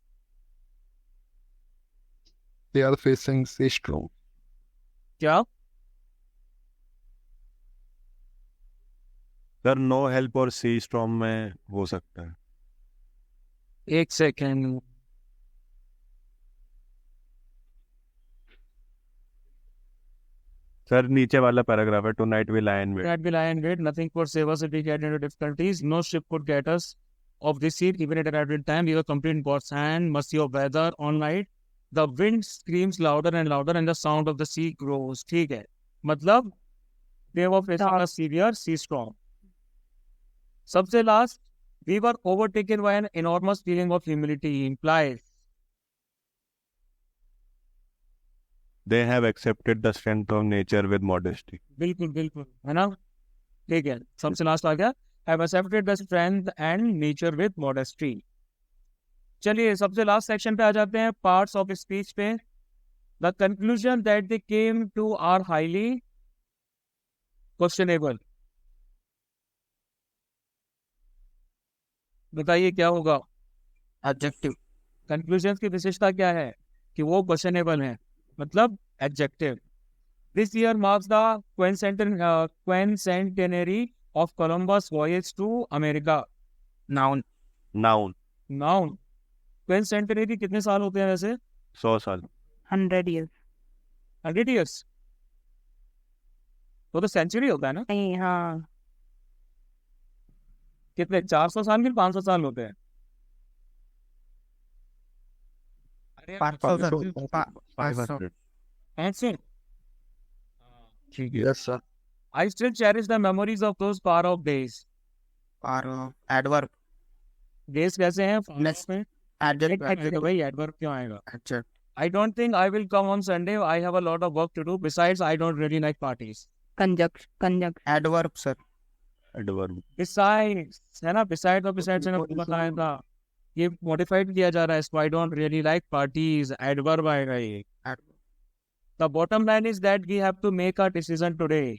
They are facing sea storm. क्या? Sir no help और सी storm में हो सकता है। एक second, sir नीचे वाला paragraph है, tonight we lie in wait. that will lie in wait, nothing could save us if we get into difficulties, no ship could get us off this sea even at a rapid time, we were complete in God's hand, mercy of weather all night, the wind screams louder and louder and the sound of the sea grows। ठीक है, मतलब they were facing a severe sea storm। सबसे last, we were overtaken by an enormous feeling of humility implies They have accepted the strength of nature with modesty. बिल्कुल बिल्कुल, है ना, ठीक है। सबसे लास्ट आ गया, have accepted the strength and nature with modesty। चलिए सबसे लास्ट सेक्शन पे आ जाते हैं, पार्ट्स ऑफ स्पीच पे। The conclusion that they came to are highly questionable. बताइए क्या होगा? Adjective. कंक्लूजन की विशेषता क्या है कि वो क्वेश्चनेबल है, मतलब adjective. This year marks the quincentenary of Columbus voyage to America. Noun. Noun. Noun, quincentenary कितने साल होते हैं वैसे? 100 साल। 100 years. 100 ईयर्स, वो तो सेंचुरी होता है ना। नहीं, हाँ, कितने, 400 साल के 500 साल होते हैं? अरे 500. 500। ठीक है। Yes, sir. I still cherish the memories of those far off days। Or adverb. Days कैसे हैं far Next. off में? Adjective. भाई एडवर्ब क्यों आएगा? Adjective. I don't think I will come on Sunday. I have a lot of work to do. Besides, I don't really like parties। conjunction. Adverb, sir. Adverb. Besides, है ना, besides और besides ने बताया था, ये modified किया जा रहा है इसको। I don't really like parties, adverb आएगा ये। Adverb. The bottom line is that we have to make a decision today।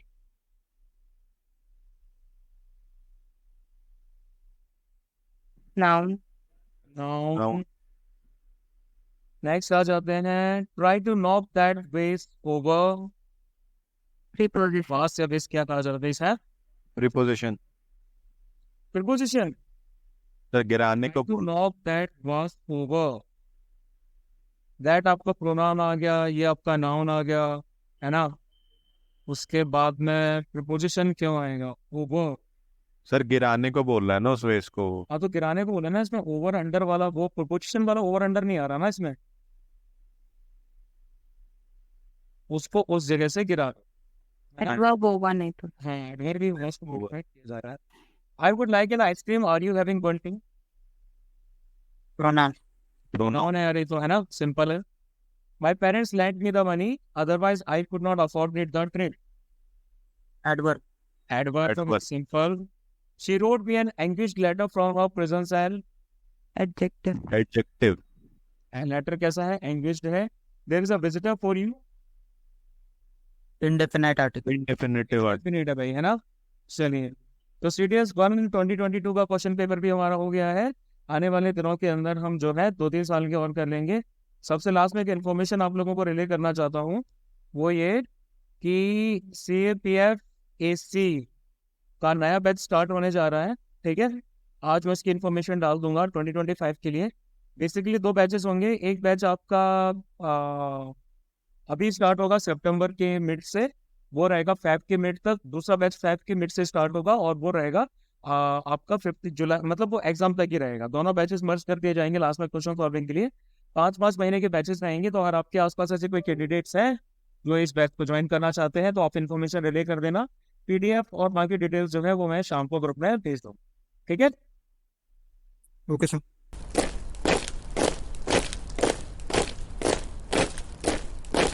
Noun. Now, Now. next आ जाते हैं, try to knock that waste over। Preposition. Vast या waste क्या कहा जाता है? इस है प्रीपोजिशन। preposition। सर गिराने Try को to knock that waste over। that आपका प्रोनाउन आ गया, ये आपका नाउन आ गया, है ना। उसके बाद में preposition क्यों आएगा? over। सर गिराने को बोल रहा है ना उस वेस को। हाँ तो गिराने को बोला ना, इसमें ओवर अंडर वाला वो preposition वाला ओवर अंडर नहीं आ रहा ना इसमें, उसको उस जगह से गिरा, है ना। Adverb होगा नहीं तो। हाँ, adverb भी was को modify किया जा रहा है। I would like an ice cream, are you having one thing? Pronoun. Pronoun है यार, ये तो है ना, सिंपल है। My parents lent me the money, otherwise I could not afford it the trip। Adverb. Adverb Adverb. simple। She wrote me an anguished letter from her prison cell। Adjective. Adjective. and letter कैसा है? anguished है। There is a visitor for you। Indefinite article. Indefinitive word. Definite है भाई, है ना। चलिए, तो CDS 1 2022 का क्वेश्चन पेपर भी हमारा हो गया है। आने वाले दिनों के अंदर हम जो है 2-3 साल के और कर लेंगे। सबसे लास्ट में एक इन्फॉर्मेशन आप लोगों को रिले करना चाहता हूँ, वो ये कि CAPF AC का नया बैच स्टार्ट होने जा रहा है। ठीक है, आज मैं इसकी इन्फॉर्मेशन डाल दूंगा 2025 के लिए। बेसिकली 2 बैचेस होंगे। एक बैच आपका अभी स्टार्ट होगा सितंबर के मिड से, वो रहेगा फैब के मिड तक। दूसरा बैच फैब के मिड से स्टार्ट होगा और वो रहेगा आपका 5 जुलाई, मतलब वो एग्जाम तक ही रहेगा। दोनों बैचेस मर्ज कर दिए जाएंगे लास्ट में क्वेश्चन सॉल्विंग के लिए। 5-5 महीने के बैचेस रहेंगे। तो अगर आपके आसपास ऐसे कोई कैंडिडेट्स हैं जो इस बैच को ज्वाइन करना चाहते हैं तो आप इन्फॉर्मेशन रिले कर देना। PDF और बाकी डिटेल्स जो है वो मैं शाम को ग्रुप में भेज दूँ। ठीक है। Okay sir.